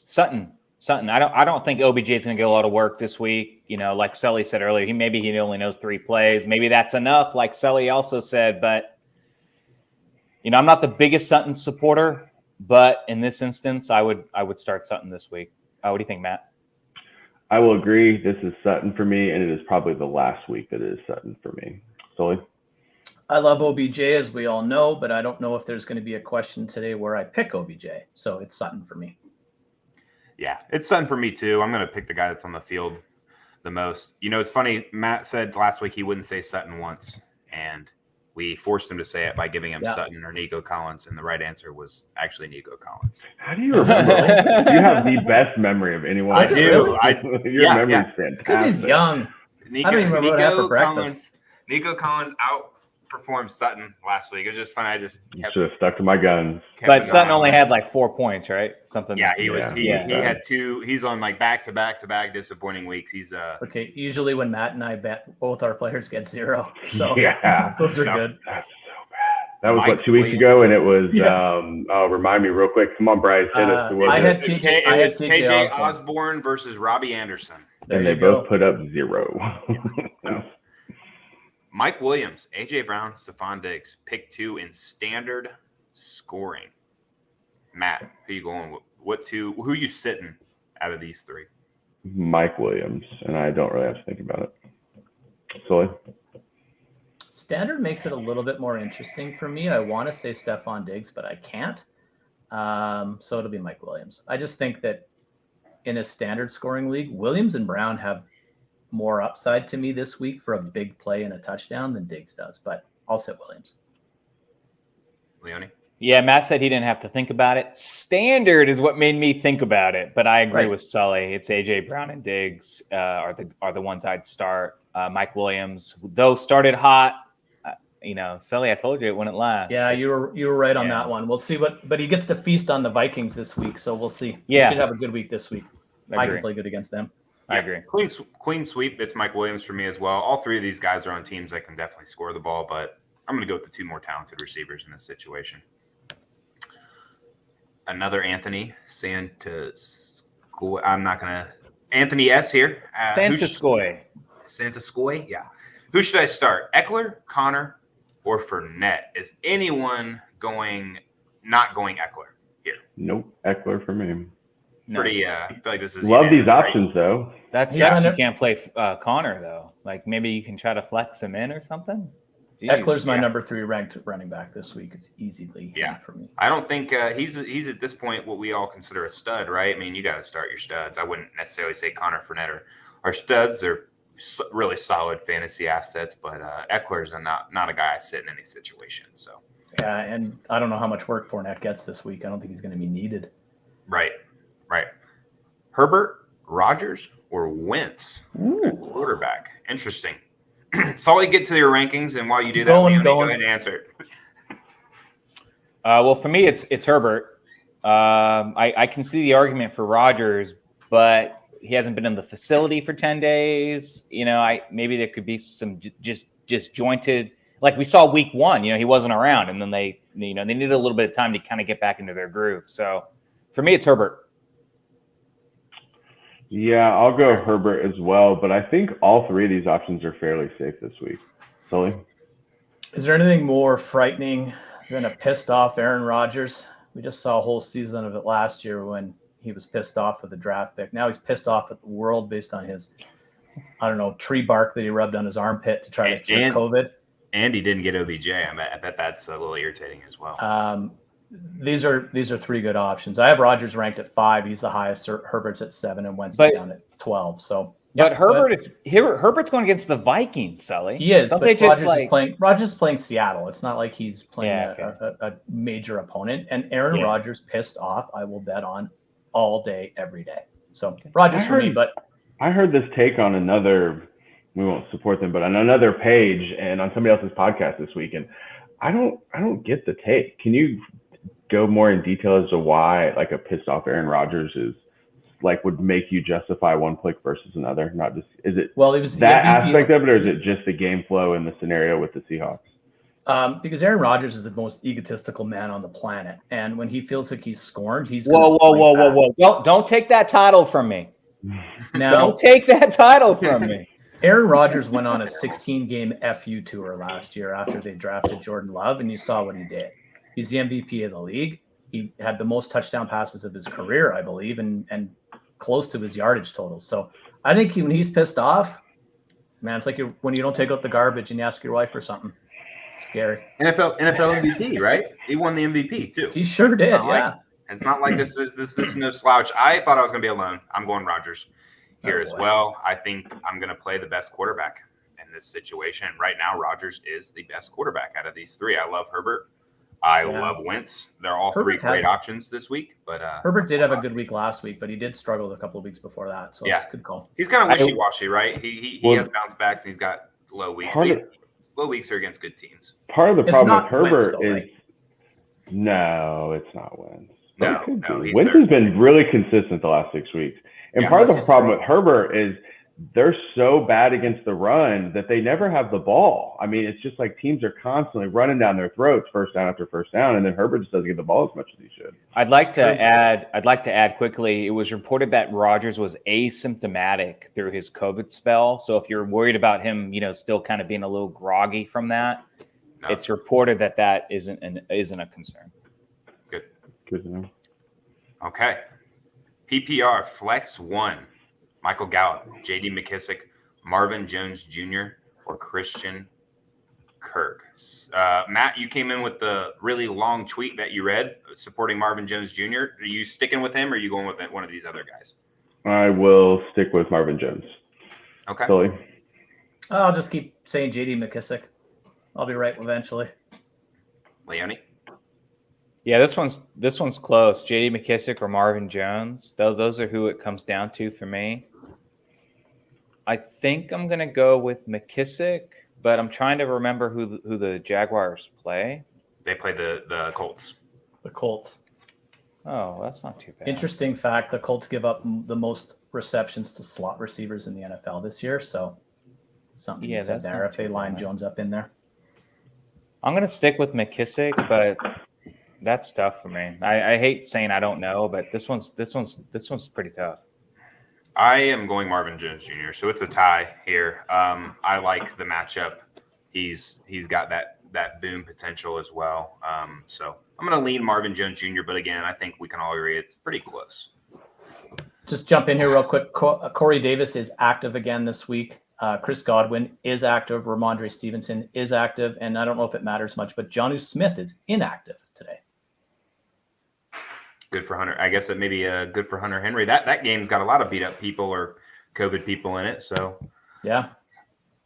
Sutton. I don't think OBJ is going to get a lot of work this week. You know, like Sully said earlier, he only knows 3 plays. Maybe that's enough, like Sully also said. But I'm not the biggest Sutton supporter. But in this instance, I would start Sutton this week. What do you think, Matt? I will agree. This is Sutton for me, and it is probably the last week that it is Sutton for me. Sully? I love OBJ, as we all know, but I don't know if there's going to be a question today where I pick OBJ. So it's Sutton for me. Yeah, it's Sutton for me too. I'm going to pick the guy that's on the field the most. It's funny. Matt said last week he wouldn't say Sutton once, and we forced him to say it by giving him Yeah. Sutton or Nico Collins, and the right answer was actually Nico Collins. How do you remember? You have the best memory of anyone. I do. Your Yeah, memory's yeah. fantastic. Because he's young. I don't even remember what I had for breakfast. Nico Collins outperformed Sutton last week. It was just fun. I just kept, should have stuck to my guns. But Sutton only had like 4 points, right? Something. Yeah, he had 2. He's on like back to back disappointing weeks. He's Okay, usually when Matt and I bet, both our players get 0. So Yeah. those are good. That's so bad. That was Mike what 2 weeks Williams. ago, and it was. Yeah. Remind me real quick. Come on, Bryce, hit us. Who was I it? had it was TJ KJ Osborne. Osborne versus Robbie Anderson. There and they you go. both put up 0. So, Mike Williams, AJ Brown, Stephon Diggs, pick 2 in standard scoring. Matt, who you going with? Who you sitting out of these 3? Mike Williams, and I don't really have to think about it. Sully? Standard makes it a little bit more interesting for me. I want to say Stephon Diggs, but I can't. So it'll be Mike Williams. I just think that in a standard scoring league, Williams and Brown have more upside to me this week for a big play and a touchdown than Diggs does, but I'll sit Williams. Leone? Yeah, Matt said he didn't have to think about it. Standard is what made me think about it, but I agree with Sully. It's AJ Brown and Diggs are the ones I'd start. Mike Williams, though, started hot. Sully, I told you it wouldn't last. Yeah, you were right on that one. We'll see but he gets to feast on the Vikings this week, so we'll see. Yeah. He should have a good week this week. I can play good against them. I agree. Clean sweep. It's Mike Williams for me as well. All 3 of these guys are on teams that can definitely score the ball, but I'm going to go with the 2 more talented receivers in this situation. Another Anthony Santascoy. I'm not going to. Anthony S. here. Santascoy. Santascoy, yeah. Who should I start? Eckler, Connor, or Fournette? Is anyone not going Eckler here? Nope, Eckler for me. Pretty. I feel like this is. Love these options though. That sucks. You can't play Connor though. Like maybe you can try to flex him in or something. Jeez. Eckler's my number 3 ranked running back this week. It's easily for me. I don't think he's at this point what we all consider a stud, right? I mean, you got to start your studs. I wouldn't necessarily say Connor, Fournette are studs. They're really solid fantasy assets, but Eckler's not a guy I sit in any situation. So yeah, and I don't know how much work Fournette gets this week. I don't think he's going to be needed. Right. Herbert, Rodgers, or Wentz, quarterback. Interesting. Sully, get to your rankings, and while you do that, go ahead and answer it. Well, for me, it's Herbert. I can see the argument for Rodgers, but he hasn't been in the facility for 10 days. Maybe there could be some just jointed, like we saw week 1. He wasn't around, and then they needed a little bit of time to kind of get back into their groove. So for me, it's Herbert. Yeah, I'll go Herbert as well, but I think all 3 of these options are fairly safe this week. Sully? Is there anything more frightening than a pissed off Aaron Rodgers? We just saw a whole season of it last year when he was pissed off with the draft pick. Now he's pissed off at the world based on his, tree bark that he rubbed on his armpit to try to cure COVID. And he didn't get OBJ. I bet that's a little irritating as well. These are 3 good options. I have Rodgers ranked at 5. He's the highest. Herbert's at 7, and Wentz is down at 12. So, but Herbert's going against the Vikings, Sully. He is. But Rodgers is playing Seattle. It's not like he's playing a major opponent. And Aaron Rodgers pissed off. I will bet on all day, every day. So Rodgers for me. But I heard this take on another. We won't support them, but on another page and on somebody else's podcast this week, and I don't get the take. Can you go more in detail as to why like a pissed off Aaron Rodgers is like would make you justify one pick versus another? Not just is it he was that aspect of it, or is it just the game flow in the scenario with the Seahawks? Because Aaron Rodgers is the most egotistical man on the planet, and when he feels like he's scorned, he's whoa. Don't take that title from me. Now, don't take that title from me. Aaron Rodgers went on a 16-game FU tour last year after they drafted Jordan Love, and you saw what he did. He's the MVP of the league. He had the most touchdown passes of his career, I believe, and close to his yardage total. So I think when he's pissed off, man, it's like when you don't take out the garbage and you ask your wife for something. It's scary. NFL MVP, right? He won the MVP too. He sure did. It's not like this is no slouch. I thought I was going to be alone. I'm going Rodgers here as well. I think I'm going to play the best quarterback, and in this situation. And right now, Rodgers is the best quarterback out of these three. I love Herbert. I love Wentz. They're all three great options this week. But Herbert did have a good week last week, but he did struggle a couple of weeks before that. So it's a good call. He's kind of wishy-washy, right? He has bounce backs and he's got low weeks. Low weeks are against good teams. Part of the problem with Herbert is no, it's not Wentz. No, Wentz has been really consistent the last 6 weeks. And part of the problem with Herbert is they're so bad against the run that they never have the ball. I mean, it's just like teams are constantly running down their throats first down after first down, and then Herbert just doesn't get the ball as much as he should. I'd like to add quickly, it was reported that Rodgers was asymptomatic through his COVID spell. So if you're worried about him, still kind of being a little groggy from that, it's reported that isn't a concern. Good to know. Okay. PPR Flex 1. Michael Gallup, J.D. McKissick, Marvin Jones Jr., or Christian Kirk. Matt, you came in with the really long tweet that you read supporting Marvin Jones Jr. Are you sticking with him, or are you going with one of these other guys? I will stick with Marvin Jones. Okay. Sully? I'll just keep saying J.D. McKissick. I'll be right eventually. Leone? Yeah, this one's close. J.D. McKissick or Marvin Jones. Those are who it comes down to for me. I think I'm gonna go with McKissick, but I'm trying to remember who the Jaguars play. They play the Colts. The Colts. Oh, that's not too bad. Interesting fact: the Colts give up the most receptions to slot receivers in the NFL this year. So something you said there. If they line Jones up in there, I'm gonna stick with McKissick, but that's tough for me. I hate saying I don't know, but this one's pretty tough. I am going Marvin Jones Jr., so it's a tie here. I like the matchup. He's got that boom potential as well. So I'm going to lean Marvin Jones Jr., but again, I think we can all agree it's pretty close. Just jump in here real quick. Corey Davis is active again this week. Chris Godwin is active. Ramondre Stevenson is active. And I don't know if it matters much, but Jonnu Smith is inactive today. Good for Hunter. I guess it may be good for Hunter Henry. That game's got a lot of beat up people or COVID people in it. So yeah.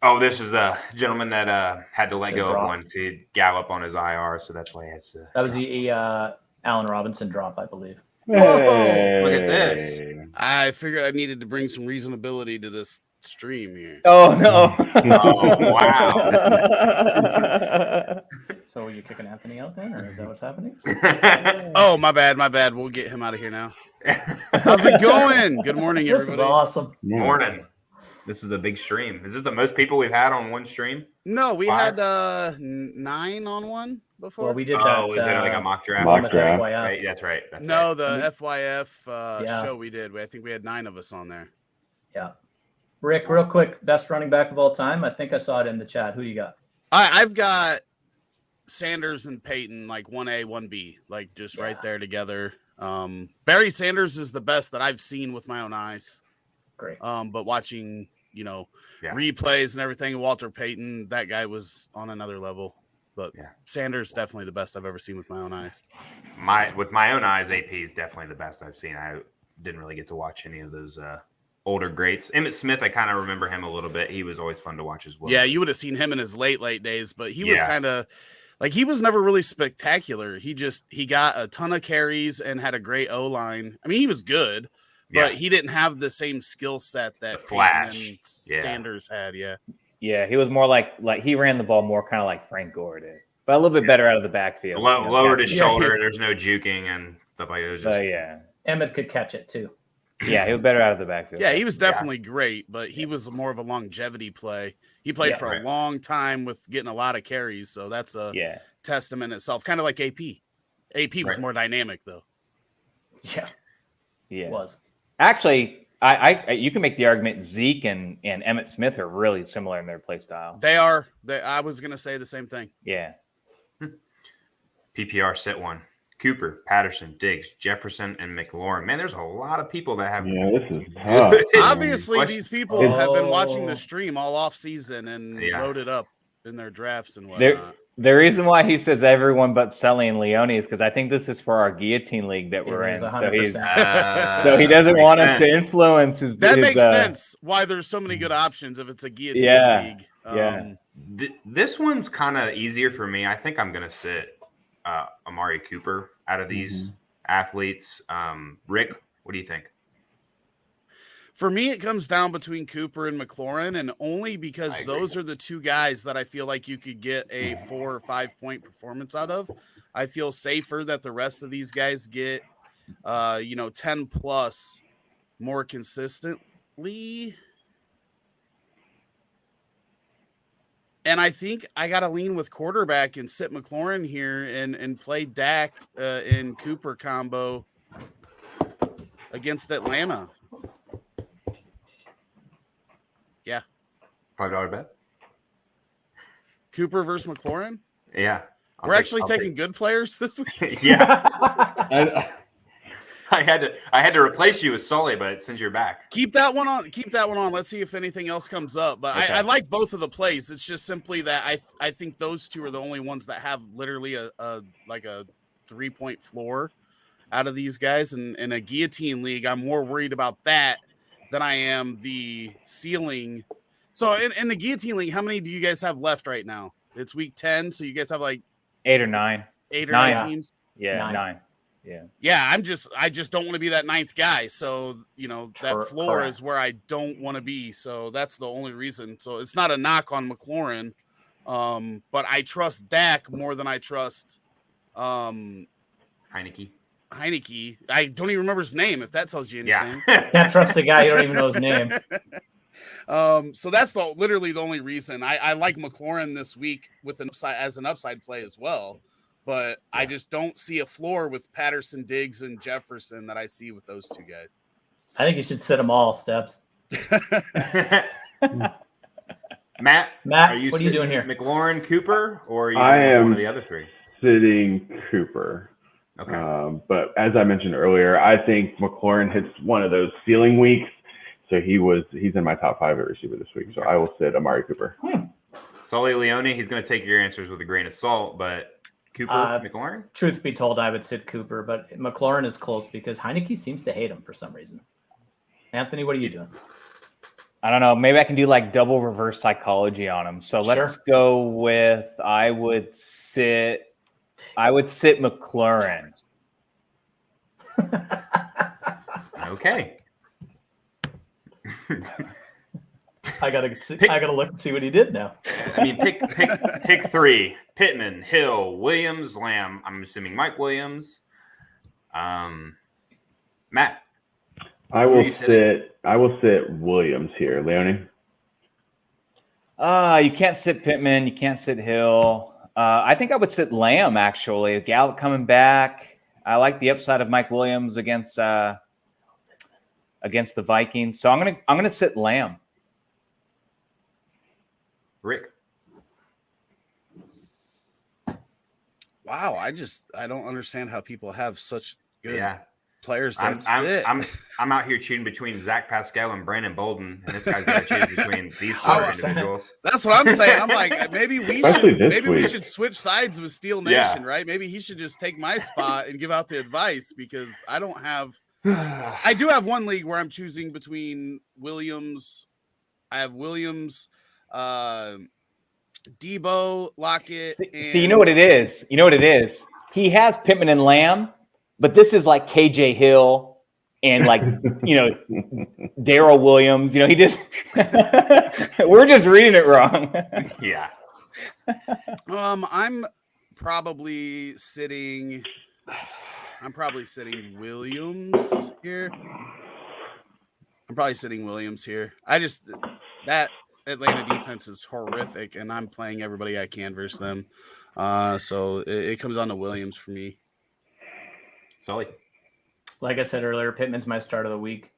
Oh, this is the gentleman that had to let go of one to Gallup on his IR, so that's why he has to. That was the Allen Robinson drop, I believe. Hey. Look at this. I figured I needed to bring some reasonability to this stream here. Oh no! Oh wow! So are you kicking Anthony out then, or is that what's happening? Oh, my bad. We'll get him out of here now. How's it going? Good morning, everybody. This is awesome. Morning. This is a big stream. Is this the most people we've had on one stream? No, we had 9 on one before. Well, we did that. Oh, is it like a mock draft? Mock draft. Right, that's right. No, the FYF show we did. I think we had 9 of us on there. Yeah. Rick, real quick, best running back of all time. I think I saw it in the chat. Who you got? I've got Sanders and Peyton, like 1A, 1B, like just right there together. Barry Sanders is the best that I've seen with my own eyes. Great. But watching, replays and everything, Walter Payton, that guy was on another level. But Sanders definitely the best I've ever seen with my own eyes. With my own eyes, AP is definitely the best I've seen. I didn't really get to watch any of those older greats. Emmitt Smith, I kind of remember him a little bit. He was always fun to watch as well. Yeah, you would have seen him in his late days, but he was kind of like, he was never really spectacular. He got a ton of carries and had a great O-line. I mean, he was good, but he didn't have the same skill set that Flash and Sanders had. Yeah, he was more like he ran the ball more kind of like Frank Gore did, but a little bit better out of the backfield. Lowered his shoulder. There's no juking and stuff like that. Emmett could catch it too. Yeah, he was better out of the backfield. Yeah, he was definitely great, but he was more of a longevity play. He played for a long time with getting a lot of carries, so that's a testament itself. Kind of like AP. AP was more dynamic, though. Yeah, it was. Actually, I you can make the argument Zeke and Emmitt Smith are really similar in their play style. They are. I was going to say the same thing. Yeah. PPR sit one. Cooper, Patterson, Diggs, Jefferson, and McLaurin. Man, there's a lot of people that have. Yeah, this is tough. Obviously, these people have been watching the stream all off season and loaded up in their drafts and whatnot. The reason why he says everyone but Sully and Leone is because I think this is for our guillotine league that we're in. So he doesn't want us to influence his. That makes sense. Why there's so many good options if it's a guillotine league. This one's kind of easier for me. I think I'm going to sit Amari Cooper out of these athletes. Rick, what do you think? For me, it comes down between Cooper and McLaurin, and only because those are the two guys that I feel like you could get a 4 or 5 point performance out of. I feel safer that the rest of these guys get, 10 plus more consistently. And I think I got to lean with quarterback and sit McLaurin here and play Dak in Cooper combo against Atlanta. Yeah. $5 bet. Cooper versus McLaurin? Yeah. We're actually taking good players this week. Yeah. I had to replace you with Sully, but since you're back. Keep that one on. Let's see if anything else comes up. But okay. I like both of the plays. It's just simply that I think those two are the only ones that have literally a 3-point floor out of these guys. And in a guillotine league, I'm more worried about that than I am the ceiling. So in the guillotine league, how many do you guys have left right now? It's week 10, so you guys have like 8 or 9. 8 or 9 teams? Yeah, 9. Yeah, I just don't want to be that 9th guy. So, that floor is where I don't want to be. So that's the only reason. So it's not a knock on McLaurin. But I trust Dak more than I trust Heineke. I don't even remember his name, if that tells you anything. Yeah. Can't trust a guy you don't even know his name. So that's literally the only reason. I like McLaurin this week with an upside play as well. But I just don't see a floor with Patterson, Diggs, and Jefferson that I see with those two guys. I think you should sit them all, Steps. Matt, what are you doing here? McLaurin, Cooper, or I am one of the other three? Sitting Cooper. Okay. But as I mentioned earlier, I think McLaurin hits one of those ceiling weeks. So he's in my top 5 at receiver this week. So I will sit Amari Cooper. Sully Leone, he's going to take your answers with a grain of salt, but Cooper, McLaurin? Truth be told, I would sit Cooper, but McLaurin is close because Heineke seems to hate him for some reason. Anthony, what are you doing? I don't know. Maybe I can do like double reverse psychology on him. So let's go with I would sit McLaurin. Okay. I gotta look and see what he did now. I mean, pick 3: Pittman, Hill, Williams, Lamb. I'm assuming Mike Williams. Matt, I will sit Williams here. Leone. You can't sit Pittman. You can't sit Hill. I think I would sit Lamb actually. Gallup coming back. I like the upside of Mike Williams against the Vikings. So I'm gonna sit Lamb. Rick. Wow, I don't understand how people have such good players. I'm out here choosing between Zach Pascal and Brandon Bolden, and this guy's got to choose between these 4 individuals. That's what I'm saying. I'm like, maybe we should switch sides with Steel Nation, right? Maybe he should just take my spot and give out the advice because I don't have. I do have one league where I'm choosing between Williams. I have Williams, Debo, Lockett. See, you know what it is? He has Pittman and Lamb, but this is like KJ Hill and like, Darrell Williams. He just we're just reading it wrong. Yeah. I'm probably sitting Williams here. That Atlanta defense is horrific, and I'm playing everybody I can versus them. So it comes on to Williams for me. Sully. Like I said earlier, Pittman's my start of the week.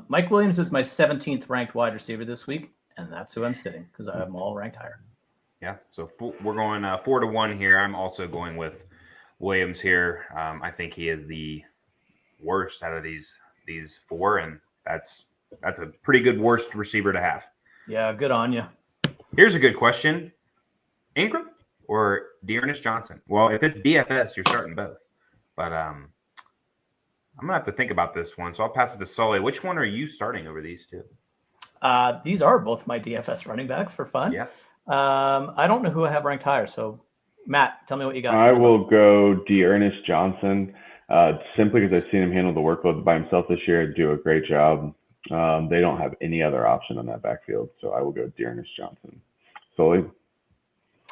Mike Williams is my 17th ranked wide receiver this week, and that's who I'm sitting because I have them all ranked higher. Yeah, so we're going 4-1 here. I'm also going with Williams here. I think he is the worst out of these 4, and that's a pretty good worst receiver to have. Yeah, good on you. Here's a good question. Ingram or Dearness Johnson? Well, if it's DFS, you're starting both. But I'm going to have to think about this one, so I'll pass it to Sully. Which one are you starting over these two? These are both my DFS running backs for fun. Yeah. I don't know who I have ranked higher. So, Matt, tell me what you got. I will go D'Ernest Johnson, simply because I've seen him handle the workload by himself this year and do a great job. They don't have any other option on that backfield, so I will go D'Ernest Johnson. Sully?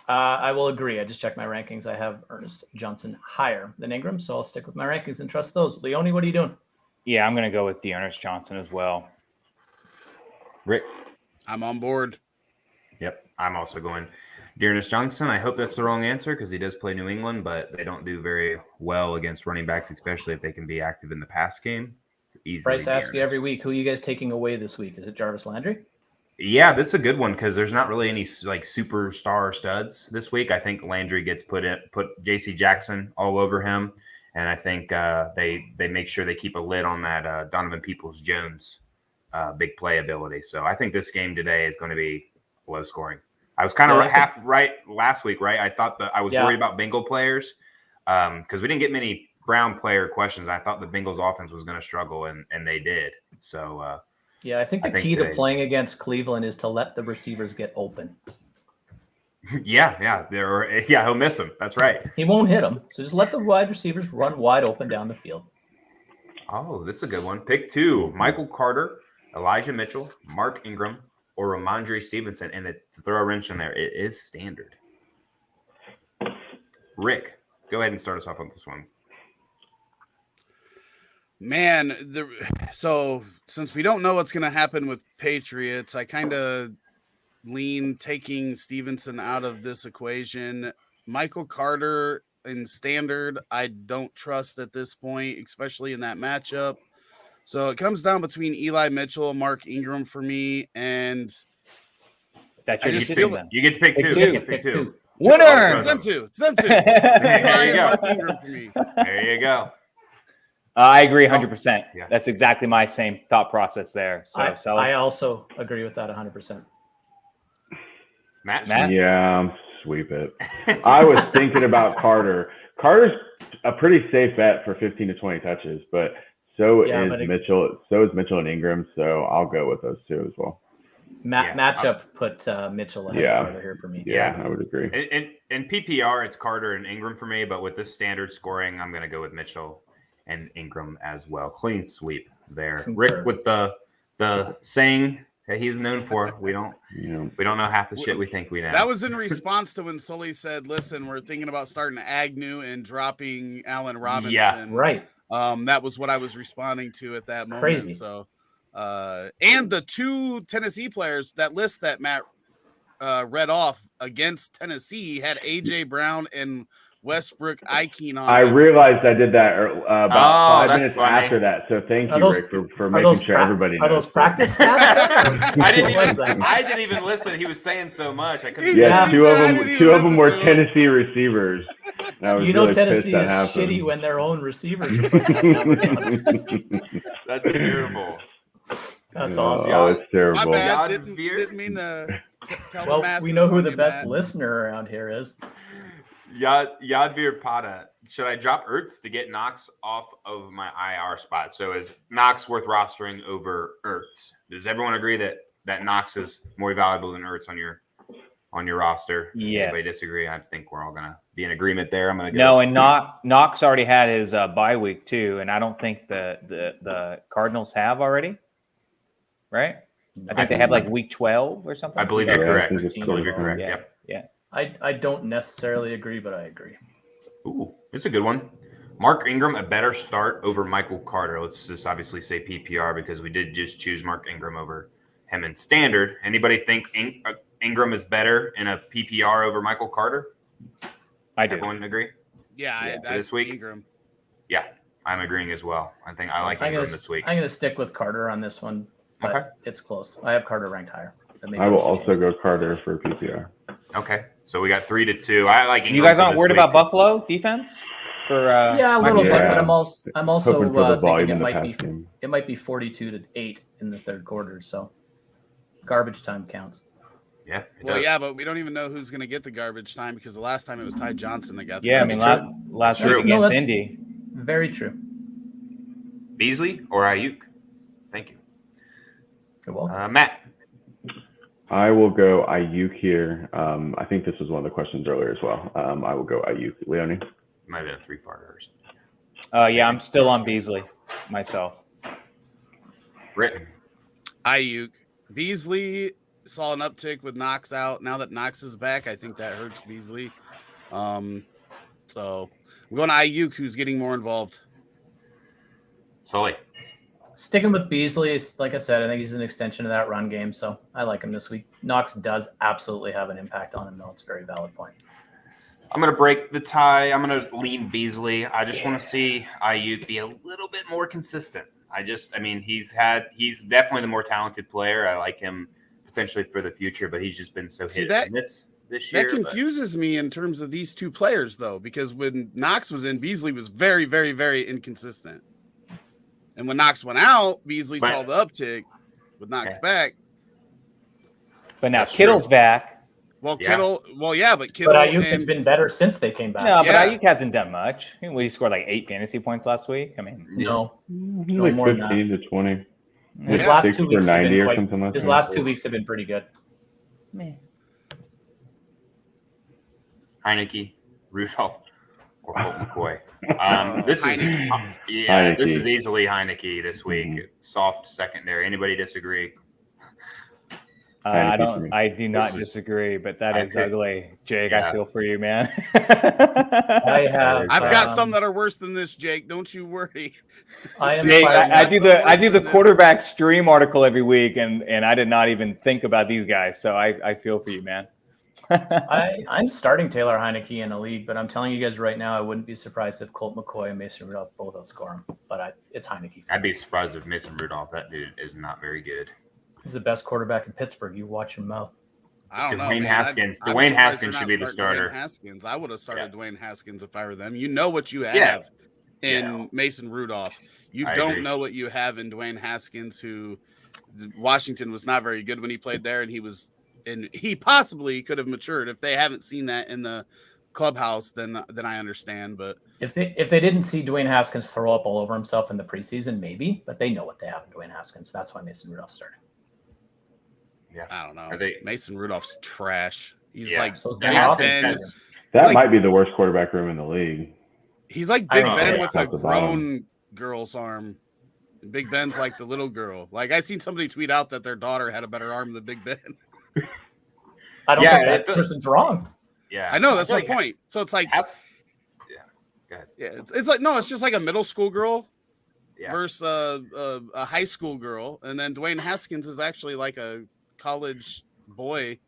I will agree. I just checked my rankings. I have Ernest Johnson higher than Ingram, so I'll stick with my rankings and trust those. Leone, what are you doing? Yeah, I'm going to go with D'Ernest Johnson as well. Rick? I'm on board. Yep, I'm also going D'Ernest Johnson. I hope that's the wrong answer because he does play New England, but they don't do very well against running backs, especially if they can be active in the pass game. It's easy. Bryce asks you every week, who are you guys taking away this week? Is it Jarvis Landry? Yeah, this is a good one because there's not really any like superstar studs this week. I think Landry gets put J.C. Jackson all over him, and I think they make sure they keep a lid on that Donovan Peoples-Jones big play ability. So I think this game today is going to be low scoring. I was kind of half right last week, right? I thought that I was worried about Bengal players because we didn't get many Brown player questions. I thought the Bengals offense was going to struggle, and they did. So I think the key to playing against Cleveland is to let the receivers get open. Yeah, he'll miss them. That's right. He won't hit them, so just let the wide receivers run wide open down the field. Oh, this is a good one. Pick 2: Michael Carter, Elijah Mitchell, Mark Ingram, or Ramondre Stevenson. And to throw a wrench in there, it is standard. Rick, go ahead and start us off on this one. Man, so since we don't know what's going to happen with Patriots, I kind of lean taking Stevenson out of this equation. Michael Carter in standard, I don't trust at this point, especially in that matchup. So it comes down between Eli Mitchell and Mark Ingram for me, and That's your decision. You get to pick two. Pick two. Winner! It's them two. There you go. Mark Ingram for me. There you go. I agree 100%. Yeah. That's exactly my same thought process there. So I also agree with that 100%. Matt? Yeah, sweep it. I was thinking about Carter. Carter's a pretty safe bet for 15 to 20 touches, but so is Mitchell. So is Mitchell and Ingram. So I'll go with those two as well. Matchup put Mitchell ahead of Carter here for me. Yeah, I would agree. In PPR, it's Carter and Ingram for me, but with this standard scoring, I'm going to go with Mitchell and Ingram as well. Clean sweep there. Rick with the saying that he's known for. We don't know half the shit we think we know. That was in response to when Sully said, "Listen, we're thinking about starting Agnew and dropping Allen Robinson." Yeah, right. That was what I was responding to at that moment. Crazy. So, and the two Tennessee players, that list that Matt read off against Tennessee had AJ Brown and Westbrook Ikeen on. I realized I did that about 5 minutes funny. after that. So thank you, Rick, for making sure everybody knows. Are those practice stats? I didn't even listen. He was saying so much. I couldn't. Yeah, two of them were Tennessee receivers. Tennessee is shitty when their own receivers. That's terrible. That's awesome. Oh, it's terrible. My bad. Didn't mean to tell the masses. We know who on the you, best Matt. listener around here is. Yadvir Pata. Should I drop Ertz to get Knox off of my IR spot? So is Knox worth rostering over Ertz? Does everyone agree that Knox is more valuable than Ertz on your roster? Yes. Anybody disagree? I think we're all gonna be in agreement there. I'm gonna go. No, and Knox already had his bye week too, and I don't think the Cardinals have already. Right? I think they have like week 12 or something. I believe you're correct. I believe you're correct. Yeah. Yep. Yeah. I don't necessarily agree, but I agree. Ooh, it's a good one. Mark Ingram, a better start over Michael Carter. Let's just obviously say PPR because we did just choose Mark Ingram over him in standard. Anybody think Ingram is better in a PPR over Michael Carter? I do. Everyone agree? Yeah, this week? Ingram. Yeah, I'm agreeing as well. I think I like Ingram this week. I'm going to stick with Carter on this one, but it's close. I have Carter ranked higher. I will also go Carter for PPR. Okay, so we got 3-2. I like Ingram. You guys aren't worried about Buffalo defense? A little bit, but I'm also hoping for the volume thinking it might be 42-8 in the third quarter. So garbage time counts. Yeah. But we don't even know who's going to get the garbage time because the last time it was Ty Johnson that got the garbage time. Last week against Indy. Very true. Beasley or Ayuk? Thank you. You're welcome. Matt. I will go Ayuk here. I think this was one of the questions earlier as well. I will go Ayuk. Leonie? Might have been a 3-parter or something. Yeah, I'm still on Beasley myself. Rick? Ayuk. Beasley saw an uptick with Knox out. Now that Knox is back, I think that hurts Beasley. So I'm going to Ayuk, who's getting more involved. Sully? Sticking with Beasley, like I said, I think he's an extension of that run game, so I like him this week. Knox does absolutely have an impact on him, though. It's a very valid point. I'm going to break the tie. I'm going to lean Beasley. I just want to see Ayuk be a little bit more consistent. He's definitely the more talented player. I like him potentially for the future, but he's just been so hit and miss this year. That confuses me in terms of these two players, though, because when Knox was in, Beasley was very, very, very inconsistent. And when Knox went out, Beasley saw the uptick with Knox back. But now Kittle's back. Well, Yeah. Kittle. Well, yeah, but But Ayuk has been better since they came back. No, but Ayuk hasn't done much. He scored like 8 fantasy points last week. I mean, No, He's No like more than 15 to 20. his Yeah. last 6 2 for weeks have 90 been or quite, something like his that. last 2 weeks have been pretty good. Heineke, Rudolph, or Colt McCoy. This Heineke. is easily Heineke this week. Soft secondary. Anybody disagree? I do not This is- disagree, but that I is think- ugly. Jake, yeah. I feel for you, man. I have. I've got some that are worse than this, Jake. Don't you worry. I am. Jake, firing I up. do the quarterback stream article every week, and I did not even think about these guys. So I feel for you, man. I'm starting Taylor Heineke in a league, but I'm telling you guys right now, I wouldn't be surprised if Colt McCoy and Mason Rudolph both outscore him. But it's Heineke. I'd be surprised if Mason Rudolph. That dude is not very good. He's the best quarterback in Pittsburgh. You watch your mouth. I don't know. Dwayne man. Haskins. I'm Dwayne surprised Haskins they're should not be the starting starter. Dwayne Haskins. I would have started Dwayne Haskins if I were them. You know what you have Yeah. in Mason Rudolph. You I don't agree. know what you have in Dwayne Haskins, who Washington was not very good when he played there, and he possibly could have matured. If they haven't seen that in the clubhouse, then I understand. But If they didn't see Dwayne Haskins throw up all over himself in the preseason, maybe, but they know what they have in Dwayne Haskins. That's why Mason Rudolph started. Yeah. I don't know. Are they- Mason Rudolph's trash. He's Yeah. like So is Big Ben Haskins. Ben. That like- might be the worst quarterback room in the league. He's like I Big don't Ben know. with a Top to bottom. grown girl's arm. Big Ben's like the little girl. Like I seen somebody tweet out that their daughter had a better arm than Big Ben. I don't Yeah, think that it- person's wrong. Yeah. I know that's feel my like point. So it's like, Has- yeah. Go ahead. yeah, it's like no, it's just like a middle school girl Yeah. versus a high school girl, and then Dwayne Haskins is actually like a college boy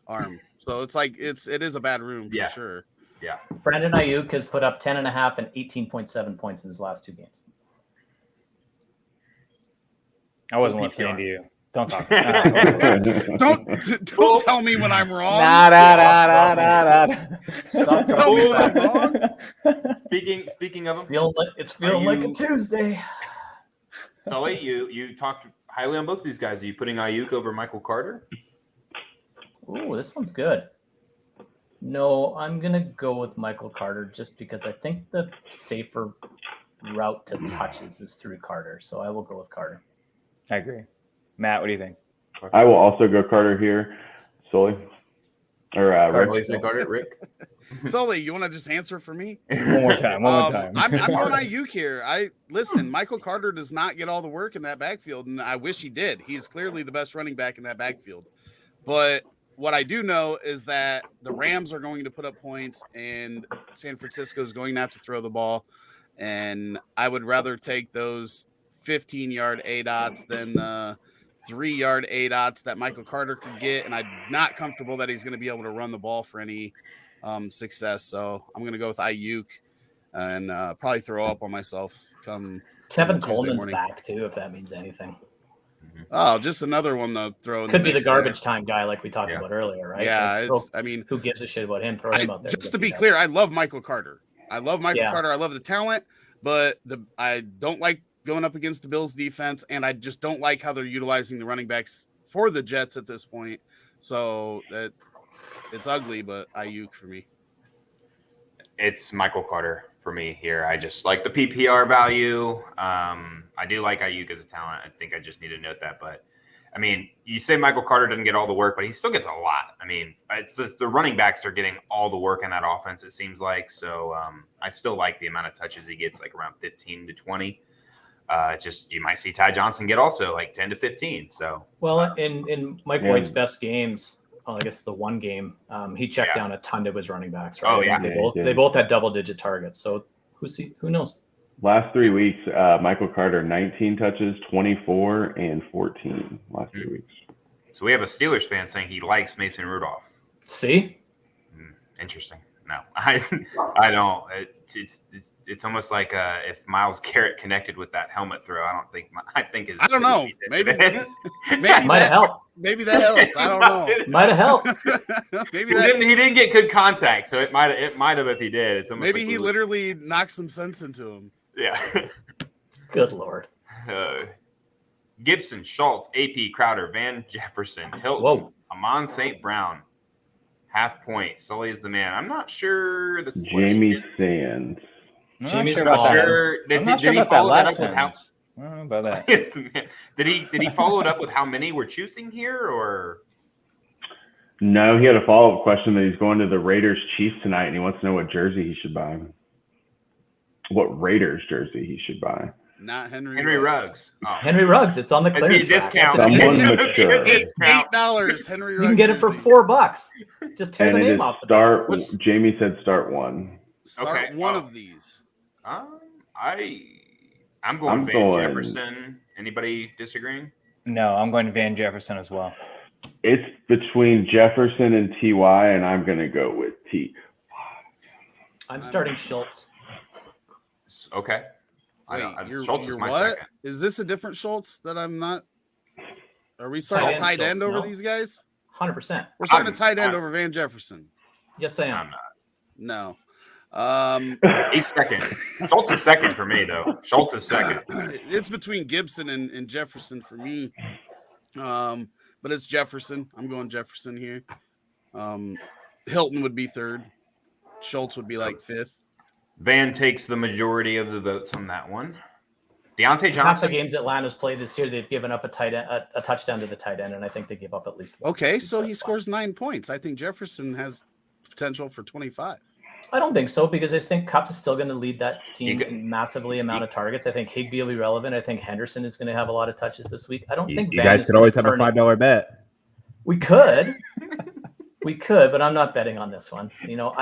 arm. So it's like it is a bad room for Yeah. sure. Brandon Ayuk has put up 10.5 and 18.7 points in his last 2 games. I wasn't PPR. listening to you. Don't talk. Don't tell me when I'm wrong. Stop Tell me when I'm talking. wrong. Speaking of them, It's feeling like a you- Tuesday. Sully, you talked highly on both of these guys. Are you putting Ayuk over Michael Carter? Ooh, this one's good. No, I'm going to go with Michael Carter just because I think the safer route to touches is through Carter. So I will go with Carter. I agree. Matt, what do you think? I will also go Carter here. Sully? Or Sully Rich? say Carter, Rick. Sully, you want to just answer for me? One more time. One more time. I'm going Ayuk here. Listen, Michael Carter does not get all the work in that backfield, and I wish he did. He's clearly the best running back in that backfield. But what I do know is that the Rams are going to put up points, and San Francisco is going to have to throw the ball. And I would rather take those 15-yard A-dots than 3-yard A-dots that Michael Carter could get. And I'm not comfortable that he's going to be able to run the ball for any success. So I'm going to go with Ayuk and probably throw up on myself come Tevin Tuesday Coleman's morning. back too, if that means anything. Oh, just another one to throw in Could be the mix there. garbage time guy like we talked Yeah. about earlier, right? Yeah, Like, I mean, who gives a shit about him? Throw him out there. just to be clear, I love Michael Carter. I love Michael Yeah. Carter. I love the talent, but I don't like going up against the Bills defense, and I just don't like how they're utilizing the running backs for the Jets at this point. So it's ugly, but Ayuk for me. It's Michael Carter for me here. I just like the PPR value. I do like Ayuk as a talent. I think I just need to note that. But I mean, you say Michael Carter doesn't get all the work, but he still gets a lot. I mean, it's just the running backs are getting all the work in that offense, it seems like. So I still like the amount of touches he gets, like around 15 to 20. Just you might see Ty Johnson get also like 10 to 15. So in Mike White's best games, I guess the one game, he checked down a ton of his running backs. Right? Oh yeah, they both had double-digit targets. So who knows? Last 3 weeks, Michael Carter 19 touches, 24 and 14 last 3 weeks. So we have a Steelers fan saying he likes Mason Rudolph. See, interesting. No, I don't. It's almost like if Myles Garrett connected with that helmet throw. I think his. I don't know. Maybe might have helped. Maybe that helped. I don't know. Might have helped. Maybe he didn't get good contact, so it might have if he did. It's almost maybe like he literally knocked some sense into him. Yeah. Good Lord. Gibson, Schultz, AP, Crowder, Van Jefferson, Hilton, Amon St. Brown, half point. Sully is the man. I'm not sure. Jamie Sands. I'm not sure about that. Did he follow that up with how? I don't know about that. Did he follow it up with how many we're choosing here, or? No, he had a follow-up question that he's going to the Raiders Chiefs tonight, and he wants to know what jersey he should buy. What Raiders jersey he should buy? Not Henry Ruggs. Oh. Henry Ruggs. It's on the clearance rack. Discount. Someone mature. $8. Henry Ruggs. You can get it for $4. Just tear the name off the back. Jamie said start one. Start one of these. I'm going Van Jefferson. Anybody disagreeing? No, I'm going to Van Jefferson as well. It's between Jefferson and Ty, and I'm going to go with T. I'm starting Schultz. Okay. Schultz is my second. Is this a different Schultz that I'm not? Are we starting a tight end over these guys? 100%. We're starting a tight end over Van Jefferson. Yes, I am. I'm not. No. He's second. Schultz is second for me, though. Schultz is second. It's between Gibson and Jefferson for me. But it's Jefferson. I'm going Jefferson here. Hilton would be third. Schultz would be like fifth. Van takes the majority of the votes on that one. Deontay Johnson. Half the games Atlanta's played this year, they've given up a touchdown to the tight end, and I think they give up at least one. Okay, so he scores 9 points. I think Jefferson has potential for 25. I don't think so, because I think Kupp is still going to lead that team in massively amount of targets. I think Higbee will be relevant. I think Henderson is going to have a lot lot of touches this week. I don't think you guys could always have a $5 bet. We could, but I'm not betting on this one. You know,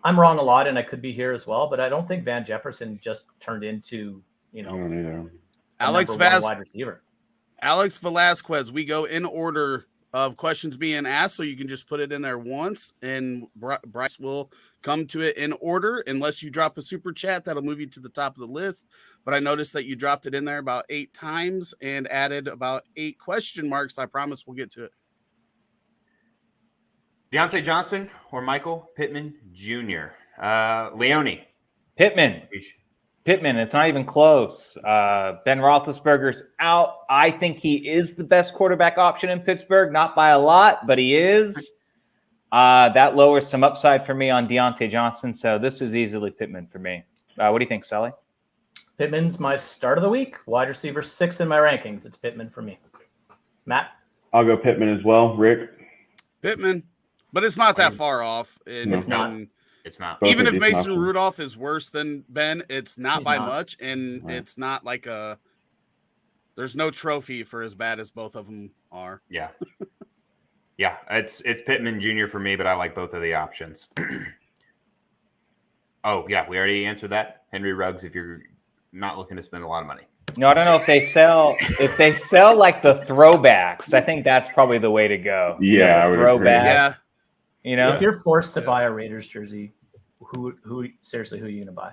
I'm wrong a lot, and I could be here as well, but I don't think Van Jefferson just turned into, Alex wide receiver. Alex Velasquez. We go in order of questions being asked, so you can just put it in there once, and Bryce will come to it in order. Unless you drop a super chat, that'll move you to the top of the list. But I noticed that you dropped it in there about 8 times and added about 8 question marks. I promise we'll get to it. Deontay Johnson or Michael Pittman Jr. Leone. Pittman. It's not even close. Ben Roethlisberger's out. I think he is the best quarterback option in Pittsburgh, not by a lot, but he is. That lowers some upside for me on Deontay Johnson, so this is easily Pittman for me. What do you think, Sully? Pittman's my start of the week. Wide receiver 6 in my rankings. It's Pittman for me. Matt? I'll go Pittman as well. Rick? Pittman. But it's not that far off. It's not. It's not. Even if Mason Rudolph is worse than Ben, it's not by much, and it's not like there's no trophy for as bad as both of them are. Yeah. Yeah, it's Pittman Jr. for me, but I like both of the options. Oh, yeah, we already answered that. Henry Ruggs, if you're not looking to spend a lot of money. No, I don't know if they sell like the throwbacks. I think that's probably the way to go. Yeah, I would agree. Yeah. If you're forced to buy a Raiders jersey, who seriously, who are you going to buy?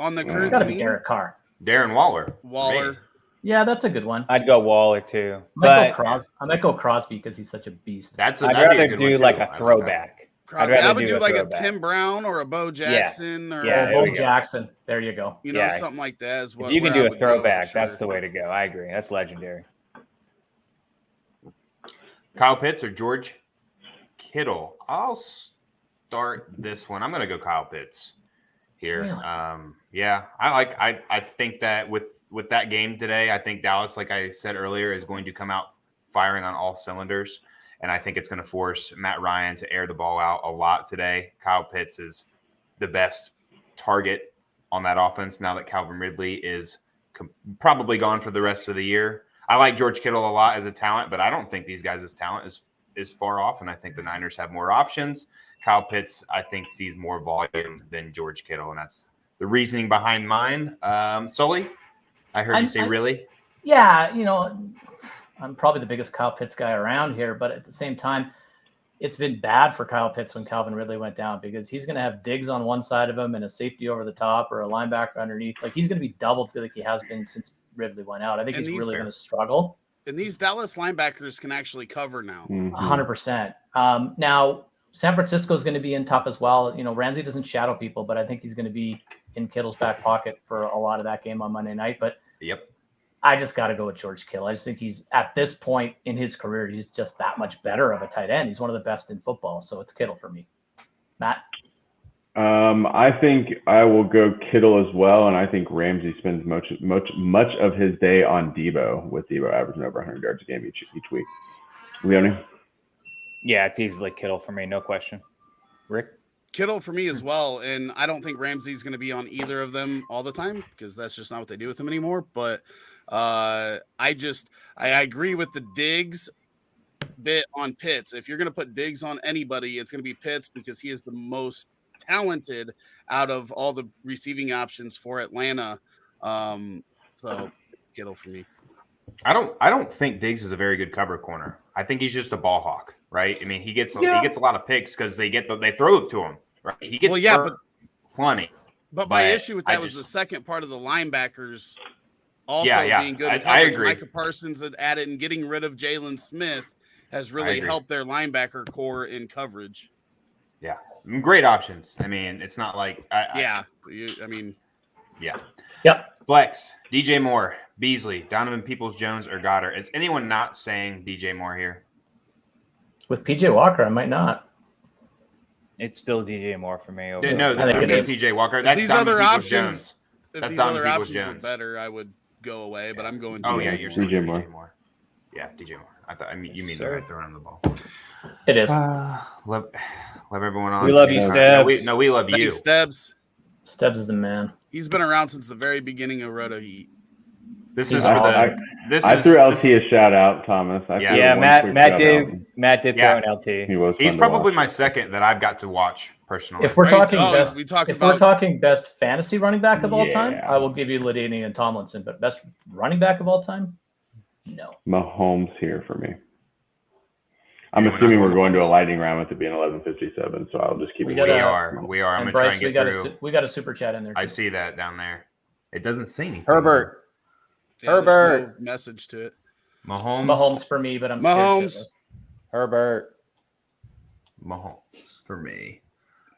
On the current gotta team? be Derek Carr. Darren Waller. Yeah, that's a good one. I'd go Waller too. I might go Crosby because he's such a beast. I'd rather do like a throwback. I would do like a Tim Brown or a Bo Jackson Bo Jackson. There you go. Something like that is what if you can do a throwback. That's the way to go. I agree. That's legendary. Kyle Pitts or George Kittle? I'll start this one. I'm going to go Kyle Pitts here. Really? Yeah, I think that with that game today, I think Dallas, like I said earlier, is going to come out firing on all cylinders. And I think it's going to force Matt Ryan to air the ball out a lot today. Kyle Pitts is the best target on that offense now that Calvin Ridley is probably gone for the rest of the year. I like George Kittle a lot as a talent, but I don't think these guys' talent is far off, and I think the Niners have more options. Kyle Pitts, I think, sees more volume than George Kittle, and that's the reasoning behind mine. Sully, I heard you say really? Yeah, I'm probably the biggest Kyle Pitts guy around here, but at the same time, it's been bad for Kyle Pitts when Calvin Ridley went down because he's going to have Diggs on one side of him and a safety over the top or a linebacker underneath. Like he's going to be doubled like he has been since Ridley went out. I think he's really going to struggle. And these Dallas linebackers can actually cover now. 100%. Now, San Francisco is going to be in tough as well. Ramsey doesn't shadow people, but I think he's going to be in Kittle's back pocket for a lot of that game on Monday night. But yep. I just got to go with George Kittle. I just think he's at this point in his career, he's just that much better of a tight end. He's one of the best in football. So it's Kittle for me. Matt? I think I will go Kittle as well. And I think Ramsey spends much of his day on Debo, with Debo averaging over 100 yards a game each week. Leone? Yeah, it's easily Kittle for me. No question. Rick? Kittle for me as well. And I don't think Ramsey's going to be on either of them all the time because that's just not what they do with him anymore. But I agree with the Diggs bit on Pitts. If you're going to put Diggs on anybody, it's going to be Pitts because he is the most talented out of all the receiving options for Atlanta. So Kittle for me. I don't think Diggs is a very good cover corner. I think he's just a ball hawk, right? I mean, he gets a lot of picks because they throw it to him, right? He gets plenty. But my issue with that was the second part of the linebackers also being good. I agree. Micah Parsons had added, and getting rid of Jalen Smith has really helped their linebacker core in coverage. Yeah, great options. I mean, it's not like Yep. Flex, DJ Moore, Beasley, Donovan Peoples-Jones, or Goddard. Is anyone not saying DJ Moore here? With PJ Walker, I might not. It's still DJ Moore for me. No, there's no PJ Walker. That's these Donovan other Peoples-Jones. options. If That's these Donovan other options were Peoples-Jones. better, I would go away. But I'm going. Oh DJ yeah, you're saying DJ DJ Moore. Yeah, DJ Moore. You mean they're throwing him the ball? It is. Love everyone on. We love you, Stebbs. We love you. Thanks, Stebbs. Stebbs is the man. He's been around since the very beginning of Roto Heat. This is for the. I threw LT a shout out, Thomas. Matt did throw an LT. He's probably my second that I've got to watch personally. If we're talking we're talking best fantasy running back of all time, I will give you LaDainian and Tomlinson. But best running back of all time, no. Mahomes here for me. I'm assuming we're going to a lightning round with it being 11:57, so I'll just keep it. We are. I'm going to try and get through. We got a super chat in there. I see that down there. It doesn't say anything. Herbert. Yeah, no message to it. Mahomes for me, but I'm Mahomes. Herbert. Mahomes for me.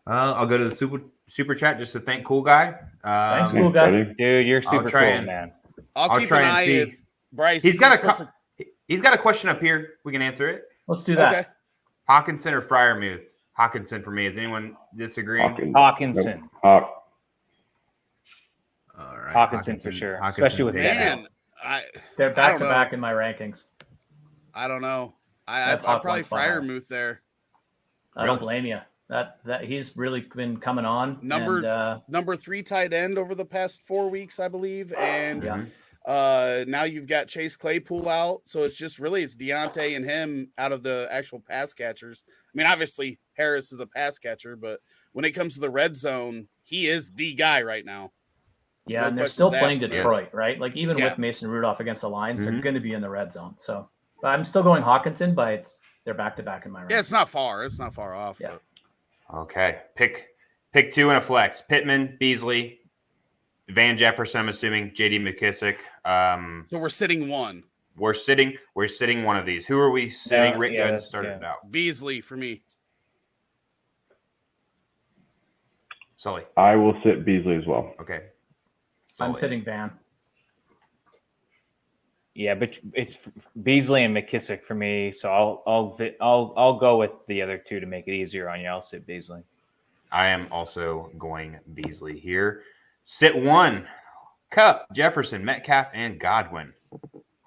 I'll go to the super chat just to thank Cool Guy. Thanks, Cool Guy. Dude, you're super cool, man. I'll keep an eye if Bryce. He's got a question up here. We can answer it. Let's do that. Okay. Hawkinson or Freiermuth? Hawkinson for me. Is anyone disagreeing? Hawkinson. All right. Hawkinson for sure. Especially with man. They're back to back in my rankings. I don't know. I'd probably Freiermuth there. I don't blame you. That he's really been coming on. Number 3 tight end over the past 4 weeks, I believe, and now you've got Chase Claypool out, so it's Deontay and him out of the actual pass catchers. I mean, obviously Harris is a pass catcher, but when it comes to the red zone, he is the guy right now. Yeah, No and they're still playing asked. Detroit, right? Like even with Mason Rudolph against the Lions, they're going to be in the red zone. So but I'm still going Hawkinson, but they're back to back in my rankings. Yeah, it's not far. It's not far off. Yeah. But. Okay. Pick 2 in a flex. Pittman, Beasley, Van Jefferson, I'm assuming, JD McKissick. So we're sitting 1. We're sitting one of these. Who are we sitting? Rick Gooden started it out. Beasley for me. Sully. I will sit Beasley as well. Okay. I'm sitting Van. Yeah, but it's Beasley and McKissick for me. So I'll go with the other 2 to make it easier on you. I'll sit Beasley. I am also going Beasley here. Sit 1. Cup, Jefferson, Metcalf, and Godwin.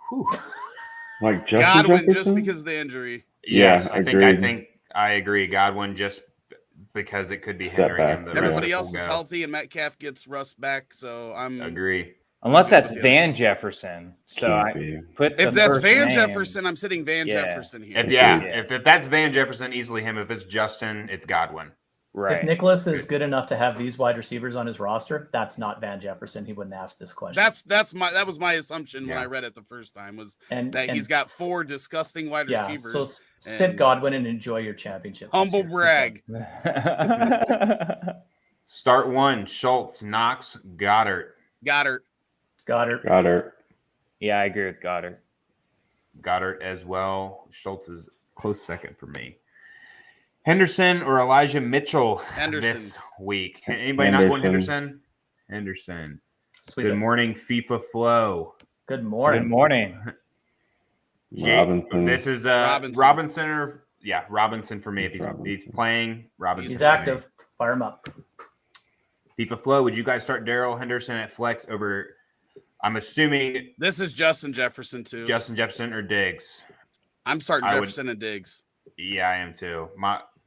Whew. Like Justin Godwin Jefferson? just because of the injury. Yes, I agreed. think I agree. Godwin just because it could be hindering back. him. The Everybody rest else will is go. healthy, and Metcalf gets Russ back. So I'm Agree. Unless good that's with you. Van Jefferson. So Can't I be. put If the that's first Van name. Jefferson, I'm sitting Van Yeah. Jefferson here. If that's Van Jefferson, easily him. If it's Justin, it's Godwin. Right. If Nicholas is good enough to have these wide receivers on his roster, that's not Van Jefferson. He wouldn't ask this question. That was my assumption when Yeah. I read it the first time was and that he's got 4 disgusting wide yeah. receivers. So sit and Godwin and enjoy your championship. this humble year. brag. Start 1: Schultz, Knox, Goddard. Goddard. Yeah, I agree with Goddard. Goddard as well. Schultz is close second for me. Henderson or Elijah Mitchell this week. Anybody not going Henderson? Henderson. Sweet. Good morning, FIFA Flow. Good morning. Good morning. Robinson. This is Robinson or Robinson for me. If he's playing, Robinson. He's active. Fire him up. FIFA Flow, would you guys start Darrell Henderson at flex over, I'm assuming, This is Justin Jefferson too. Justin Jefferson or Diggs? I'm starting Jefferson and Diggs. Yeah, I am too.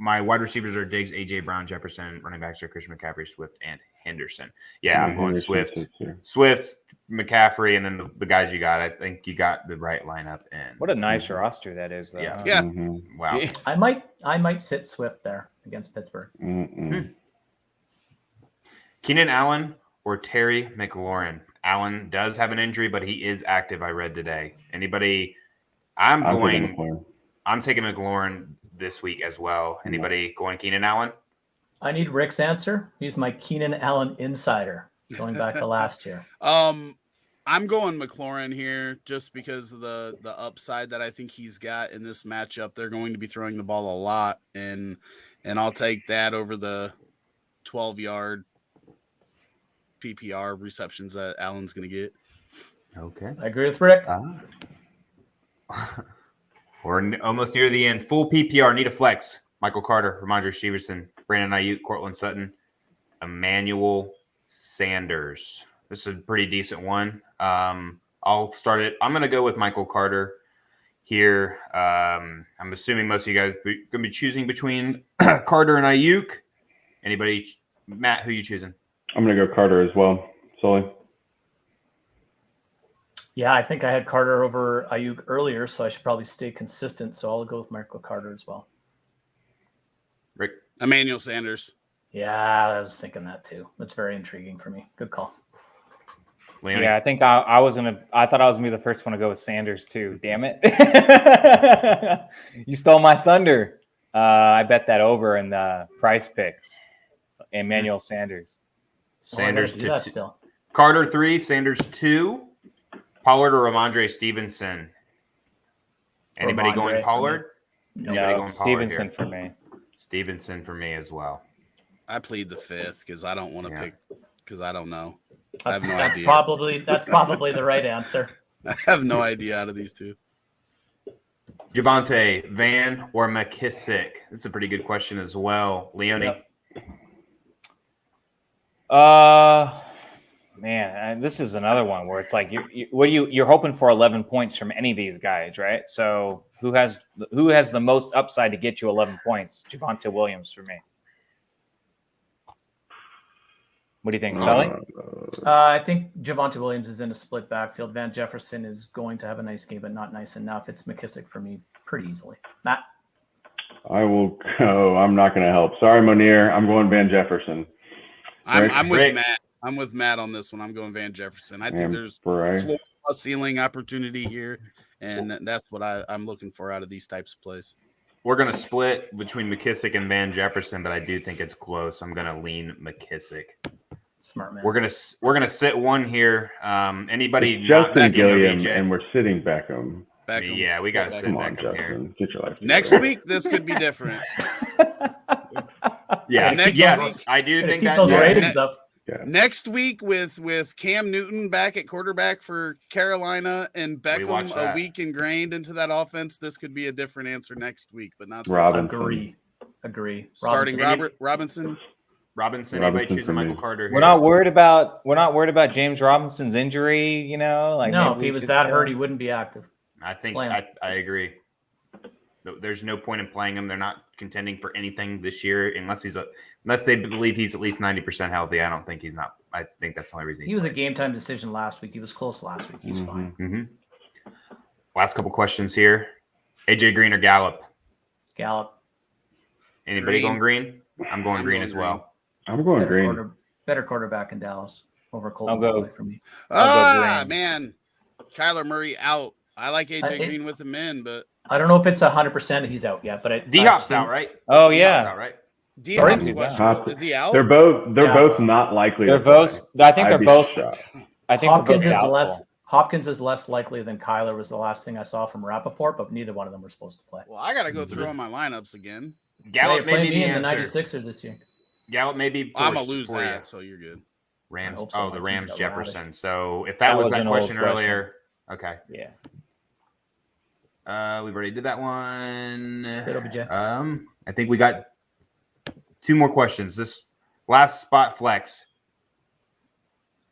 My wide receivers are Diggs, AJ Brown, Jefferson. Running backs are Christian McCaffrey, Swift, and Henderson. Yeah, I'm going Swift, McCaffrey, and then the guys you got. I think you got the right lineup. And What a nice roster that is, though. Yeah. Yeah. Wow. I might sit Swift there against Pittsburgh. Keenan Allen or Terry McLaurin? Allen does have an injury, but he is active. I read today. Anybody? I'm taking McLaurin this week as well. Anybody going Keenan Allen? I need Rick's answer. He's my Keenan Allen insider going back to last year. I'm going McLaurin here just because of the upside that I think he's got in this matchup. They're going to be throwing the ball a lot, and I'll take that over the 12-yard PPR receptions that Allen's going to get. Okay. I agree with Rick. We're almost near the end. Full PPR. Need a flex. Michael Carter, Ramondre Stevenson, Brandon Ayuk, Cortland Sutton, Emmanuel Sanders. This is a pretty decent one. I'll start it. I'm going to go with Michael Carter here. I'm assuming most of you guys are going to be choosing between Carter and Ayuk. Anybody? Matt, who are you choosing? I'm going to go Carter as well. Sully? Yeah, I think I had Carter over Ayuk earlier, so I should probably stay consistent. So I'll go with Michael Carter as well. Rick? Emmanuel Sanders. Yeah, I was thinking that too. That's very intriguing for me. Good call. Leonie? Yeah, I think I thought I was gonna be the first one to go with Sanders too. Damn it! You stole my thunder. I bet that over in the prize picks. Emmanuel Sanders. Sanders do that still. Carter 3, Sanders 2. Pollard or Ramondre Stevenson? Anybody going Pollard? No, Stevenson for me. Stevenson for me as well. I plead the 5th because I don't want to pick because I don't know. I have no That's idea. That's probably the right answer. I have no idea out of these two. Javonte, Van, or McKissick? That's a pretty good question as well. Leonie? Yep. Man, this is another one where it's like you're hoping for 11 points from any of these guys, right? So who has the most upside to get you 11 points? Javonte Williams for me. What do you think, Sully? I think Javonte Williams is in a split backfield. Van Jefferson is going to have a nice game, but not nice enough. It's McKissick for me pretty easily. Matt? I will go. I'm not going to help. Sorry, Monier. I'm going Van Jefferson. I'm with Matt. I'm with Matt on this one. I'm going Van Jefferson. I think there's floor ceiling opportunity here, and that's what I'm looking for out of these types of plays. We're going to split between McKissick and Van Jefferson, but I do think it's close. I'm going to lean McKissick. Smart man. We're gonna sit one here. Anybody? It's Justin Gilliam, and we're sitting Beckham. Yeah, we got to sit Beckham here. Get your life next week, this could be different. Yeah, week, I do think keep that. Those ratings up. Yeah. Next week with Cam Newton back at quarterback for Carolina and Beckham a week ingrained into that offense, this could be a different answer next week, but not this Robinson. Agree. Starting Robinson. Anybody choosing Michael Carter here? We're not worried about James Robinson's injury, like no, if he was that hurt, he wouldn't be active. I think Play 'em. I agree. There's no point in playing him. They're not contending for anything this year unless they believe he's at least 90% healthy. I don't think he's not. I think that's the only reason He was a plays. game time decision last week. He was close last week. He's fine. Mm-hmm. Last couple questions here. AJ Green or Gallup? Gallup. Anybody going green? I'm going green as well. I'm going green. Better quarterback in Dallas over Colt. I'll go. For me. I'll go green. Man, Kyler Murray out. I like AJ Green with him in, but I don't know if it's 100% he's out yet, but D-Hop's out, right? Oh D-Hop's yeah. out, right? D-Hop's questionable. Is he out? They're both not likely. They're to play. both. I think I'd they're be both. shocked. I think Hopkins they're is both less. doubtful. Hopkins is less likely than Kyler was the last thing I saw from Rappaport, but neither one of them were supposed to play. Well, I got to go through all my lineups again. Gallup may be the in the answer. 96er this year. Gallup may be. I'm going to lose for that, you. so you're good. Rams. I hope so. Oh, the My team's Rams got Jefferson. So if that was was that an old question question. earlier, okay. Yeah. We've already did that one. Sit OBJ. I think we got 2 more questions. This last spot flex.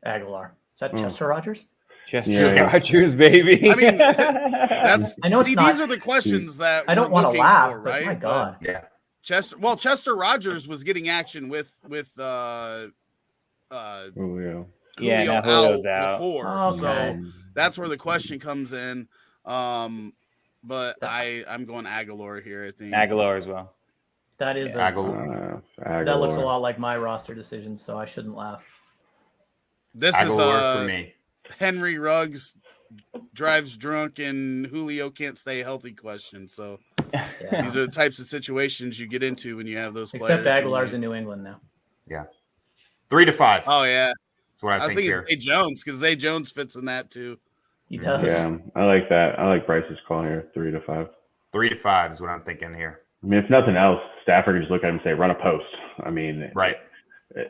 Aguilar. Is that Chester Rogers? Just Yeah. Rogers, baby. I mean, that's. I know it's see, not- these are the questions that I don't want to laugh, for, but right? my God. Yeah. Chester Rogers was getting action with Julio. Yeah, Julio now Julio's out. before. Okay. So that's where the question comes in. But I'm going Aguilar here, I think. Aguilar as well. That is Aguilar. that looks a lot like my roster decision, so I shouldn't laugh. This Aguilar for is me. Henry Ruggs drives drunk and Julio can't stay healthy question. So Yeah. these are the types of situations you get into when you have those players. Except Aguilar's in New England now. Yeah. 3 to 5. Oh, yeah. That's what I I was think thinking here. Zay Jones because Zay Jones fits in that too. He does. Yeah, I like that. I like Bryce's call here, 3 to 5. 3 to 5 is what I'm thinking here. I mean, if nothing else, Stafford can just look at him and say, "Run a post." I mean, Right.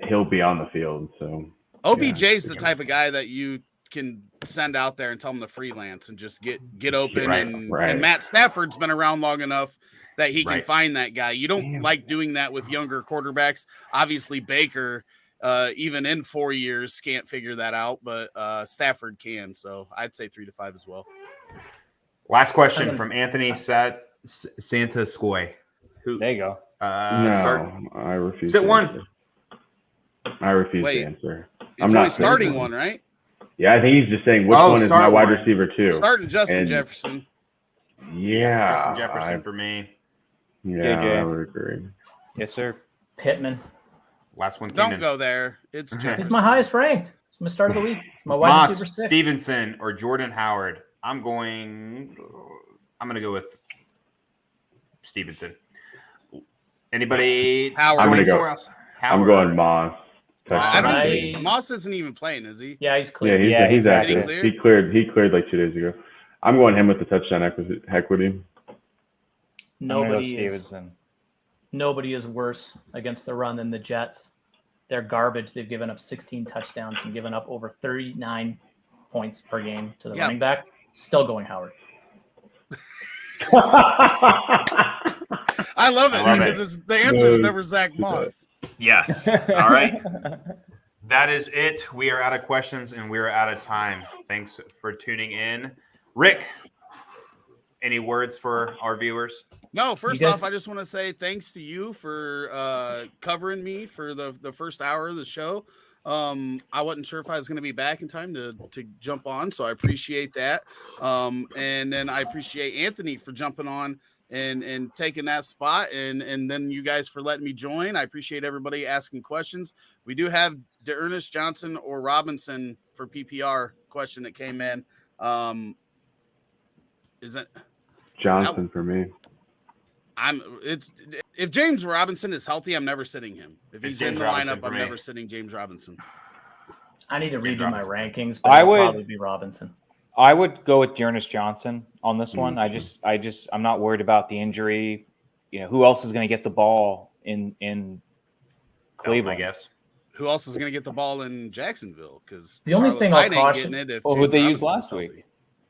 He'll be on the field. So OBJ's the type of guy that you can send out there and tell him to freelance and just get open. Right, And Matt Stafford's been around long enough that he can Right. find that guy. You don't like doing that with younger quarterbacks. Obviously, Baker, even in 4 years, can't figure that out, but Stafford can. So I'd say 3 to 5 as well. Last question from Anthony Santa Scoy. Who? There you go. Start. I refuse. Sit to one. answer. I refuse Wait. to answer. He's only starting one, right? Yeah, I think he's just saying which Oh, one is start my wide one. receiver too. Starting Justin And- Jefferson. Yeah, Justin Jefferson for me. I would agree. Yes, sir. Pittman. Last one. Don't Keenan. go there. It's Jefferson. He's my highest ranked. It's my start of the week. It's my wide Moss, receiver 6. Stevenson, or Jordan Howard. I'm going to go with Stevenson. Anybody? Howard. I'm gonna go. somewhere else? I'm Howard. going Moss. I don't I- think Moss isn't even playing, is he? Yeah, he's Yeah, clear. he's exactly. active. He cleared like 2 days ago. I'm going him with the touchdown equity. I'm gonna go Nobody is Stevenson. nobody is worse against the run than the Jets. They're garbage. They've given up 16 touchdowns and given up over 39 points per game to the Yeah. running back. Still going Howard. I love it I love because it. it's the answer is never Zach Moss. Yes. All right. That is it. We are out of questions and we are out of time. Thanks for tuning in. Rick, any words for our viewers? No, first You guys- off, I just want to say thanks to you for covering me for the first hour of the show. I wasn't sure if I was going to be back in time to jump on, so I appreciate that. And then I appreciate Anthony for jumping on and taking that spot, and then you guys for letting me join. I appreciate everybody asking questions. We do have Ernest Johnson or Robinson for PPR question that came in. Is it Johnson for me. if James Robinson is healthy, I'm never sitting him. If It's he's in James the Robinson lineup, for I'm me. never sitting James Robinson. I need to James redo my Robinson. rankings, but I it'll would- probably be Robinson. I would go with Ernest Johnson on this one. Mhm. I'm not worried about the injury. You know, who else is going to get the ball in Cleveland? I guess. Who else is going to get the ball in Jacksonville? Because The only thing I'll caution- Well, who'd they use last week?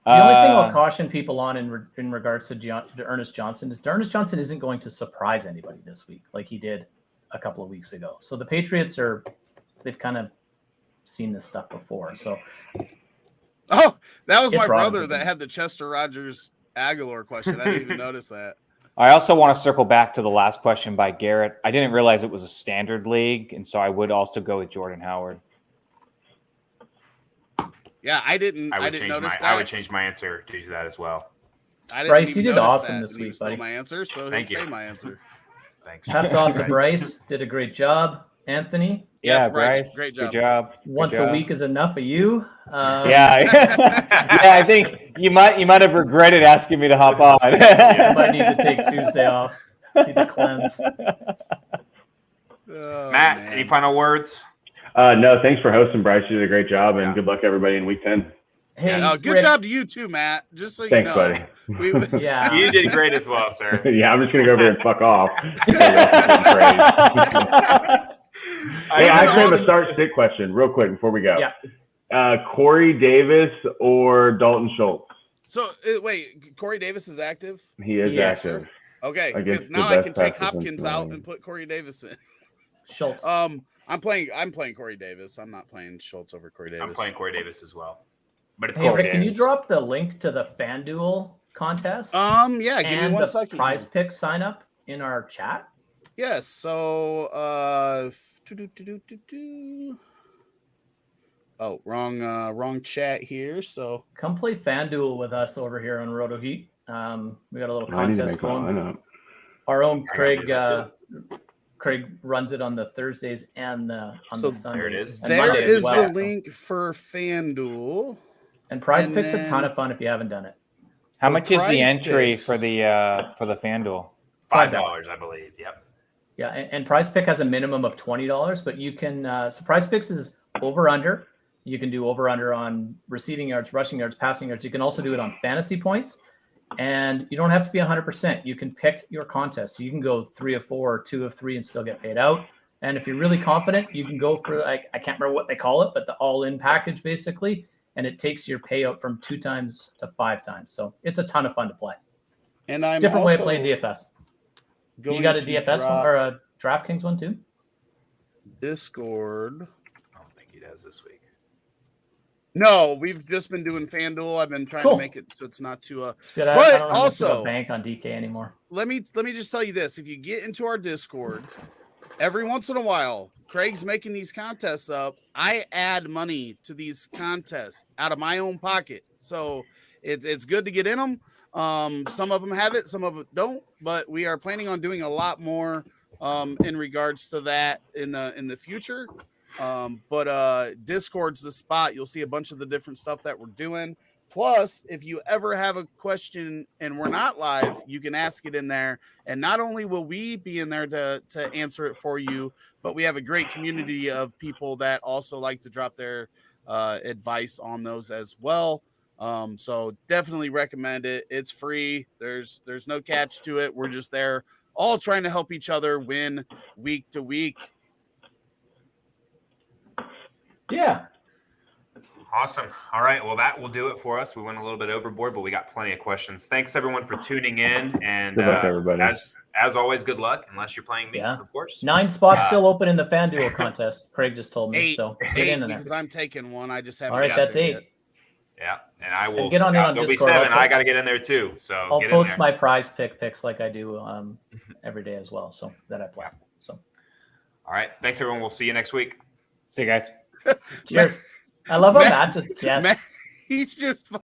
The only thing I'll caution people on in regards to Ernest Johnson is Ernest Johnson isn't going to surprise anybody this week like he did a couple of weeks ago. So the Patriots they've kind of seen this stuff before. So Oh, that was It's my brother Robinson. that had the Chester Rogers Aguilar question. I didn't even notice that. I also want to circle back to the last question by Garrett. I didn't realize it was a standard league, and so I would also go with Jordan Howard. Yeah, I didn't notice that. I would change my answer due to that as well. I didn't Bryce, even you did notice awesome that, this and he week, stole buddy. my answer, so he'll Thank you. stay my answer. Thanks. Hats off to Bryce. Did a great job. Anthony, Yes, Yeah, Bryce, great Good job. job. once Good a job. week is enough of you. Yeah, yeah. I think you might have regretted asking me to hop on. I might need to take Tuesday off. Need to cleanse. Oh, Matt, man. any final words? No, thanks for hosting, Bryce. You did a great job, and Yeah. good luck everybody in week 10. Hey, Good Rick, job to you too, Matt. Just so you Thanks, know. buddy. Yeah. You did great as well, sir. Yeah, I'm just gonna go over here and fuck off. Hey, I actually have a start sit question real quick before we go. Yeah. Corey Davis or Dalton Schultz? So wait, Corey Davis is active? He is Yes. active. Okay, Against because the now I best can take passes in Hopkins out Cincinnati. and put Corey Davis in. Schultz. I'm playing Corey Davis. I'm not playing Schultz over Corey Davis. I'm playing Corey Davis as well. But it's Hey, Corey Rick, can you Davis. drop the link to the FanDuel contest? Yeah, give me and 1 the second. prize pick sign up in our chat? Yes. So oh, wrong chat here. So Come play FanDuel with us over here on Roto Heat. We got a little I need to contest make a going. lineup. Our own I Craig gotta Craig runs it on the Thursdays and on So the Sundays. there it is. and there Monday as is well. the link for FanDuel. And Prize and Picks a ton then- of fun if you haven't done it. How For much is the Prize entry Picks- for the FanDuel? $5, I believe. Yep. Yeah, and Prize Pick has a minimum of $20, but you can. So Prize Picks is over under. You can do over under on receiving yards, rushing yards, passing yards. You can also do it on fantasy points, and you don't have to be 100%. You can pick your contest. So you can go 3 of 4 or 2 of 3 and still get paid out. And if you're really confident, you can go for I can't remember what they call it, but the all-in package basically, and it takes your payout from 2 times to 5 times. So it's a ton of fun to play. And I'm Different way of also playing DFS. You going got a to DFS drop one or a DraftKings one too? Discord. I don't think he does this week. No, we've just been doing FanDuel. I've been trying Cool. to make it so it's not too Good. But I don't have much of also- a bank on DK anymore. let me just tell you this. If you get into our Discord, every once in a while, Craig's making these contests up. I add money to these contests out of my own pocket. So it's good to get in them. Some of them have it, some of them don't, but we are planning on doing a lot more in regards to that in the future. But Discord's the spot. You'll see a bunch of the different stuff that we're doing. Plus, if you ever have a question and we're not live, you can ask it in there. And not only will we be in there to answer it for you, but we have a great community of people that also like to drop their advice on those as well. So definitely recommend it. It's free. There's no catch to it. We're just there all trying to help each other win week to week. Yeah. Awesome. All right. Well, that will do it for us. We went a little bit overboard, but we got plenty of questions. Thanks everyone for tuning in. And Good luck, everybody. as always, good luck, unless you're playing me, Yeah. of course. 9 spots still open in the FanDuel contest. Craig just told me. Eight, So get eight in there. because I'm taking one. I just haven't. All right, got that's there 8. yet. Yeah. And I will. get on in on there'll be Discord. 7. I'll I got to get in there too. So I'll get in post there. my prize picks like I do every day as well. So that I play. So All right. Thanks everyone. We'll see you next week. See you guys. cheers. I love how Matt- Matt just gets. Matt, he's just